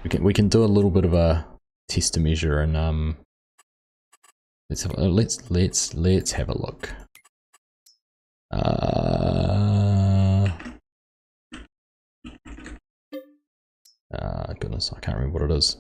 We can do a little bit of a test to measure, and let's have a look. Goodness, I can't remember what it is.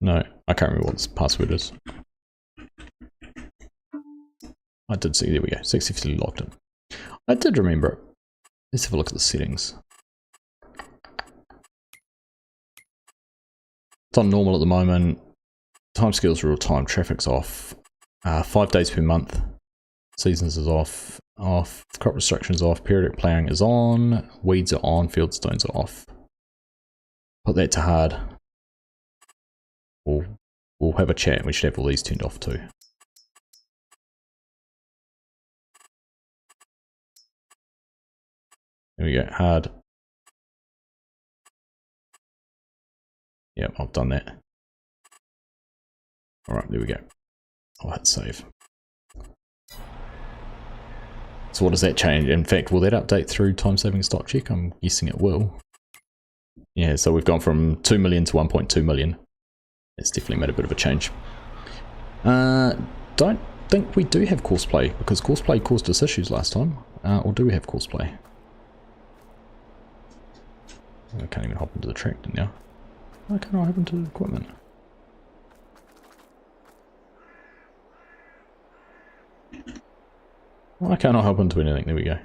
No, I can't remember what this password is. I did see, there we go, successfully logged in. I did remember it. Let's have a look at the settings. It's on normal at the moment. It's timescales real time, traffic's off, 5 days per month, seasons is off, crop restrictions off, periodic ploughing is on, weeds are on, field stones are off. Put that to hard. We'll have a chat. We should have all these turned off too. There we go, hard. Yep, I've done that. Alright, there we go. I'll hit save. So what does that change? In fact, will that update through time saving stock check? I'm guessing it will. Yeah, so we've gone from 2 million to 1.2 million. It's definitely made a bit of a change. Don't think we do have courseplay, because courseplay caused us issues last time. Or do we have courseplay? I can't even hop into the tractor now. Why can't I hop into the equipment? Why can't I hop into anything? There we go.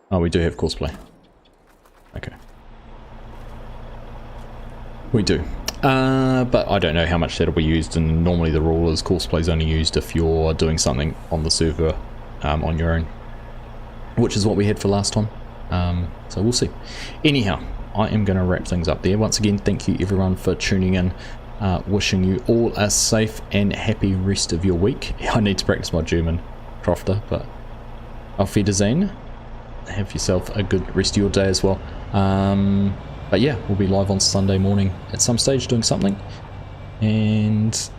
Oh, we do have courseplay. Okay. We do. But I don't know how much that'll be used, and normally the rule is courseplay is only used if you're doing something on the server on your own, which is what we had for last time. So we'll see. Anyhow, I am going to wrap things up there. Once again, thank you everyone for tuning in. Wishing you all a safe and happy rest of your week. I need to practice my German, Crofter, but auf Wiedersehen. Have yourself a good rest of your day as well. But yeah, we'll be live on Sunday morning at some stage doing something, and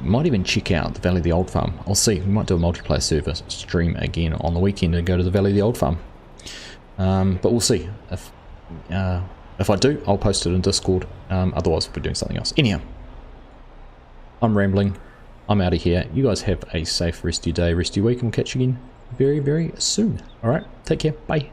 might even check out the Valley of the Old Farm. I'll see. We might do a multiplayer server stream again on the weekend and go to the Valley of the Old Farm. But we'll see. If I do, I'll post it in Discord. Otherwise, we'll be doing something else. Anyhow, I'm rambling. I'm out of here. You guys have a safe rest of your day, rest of your week, and we'll catch you again very, very soon. Alright, take care. Bye.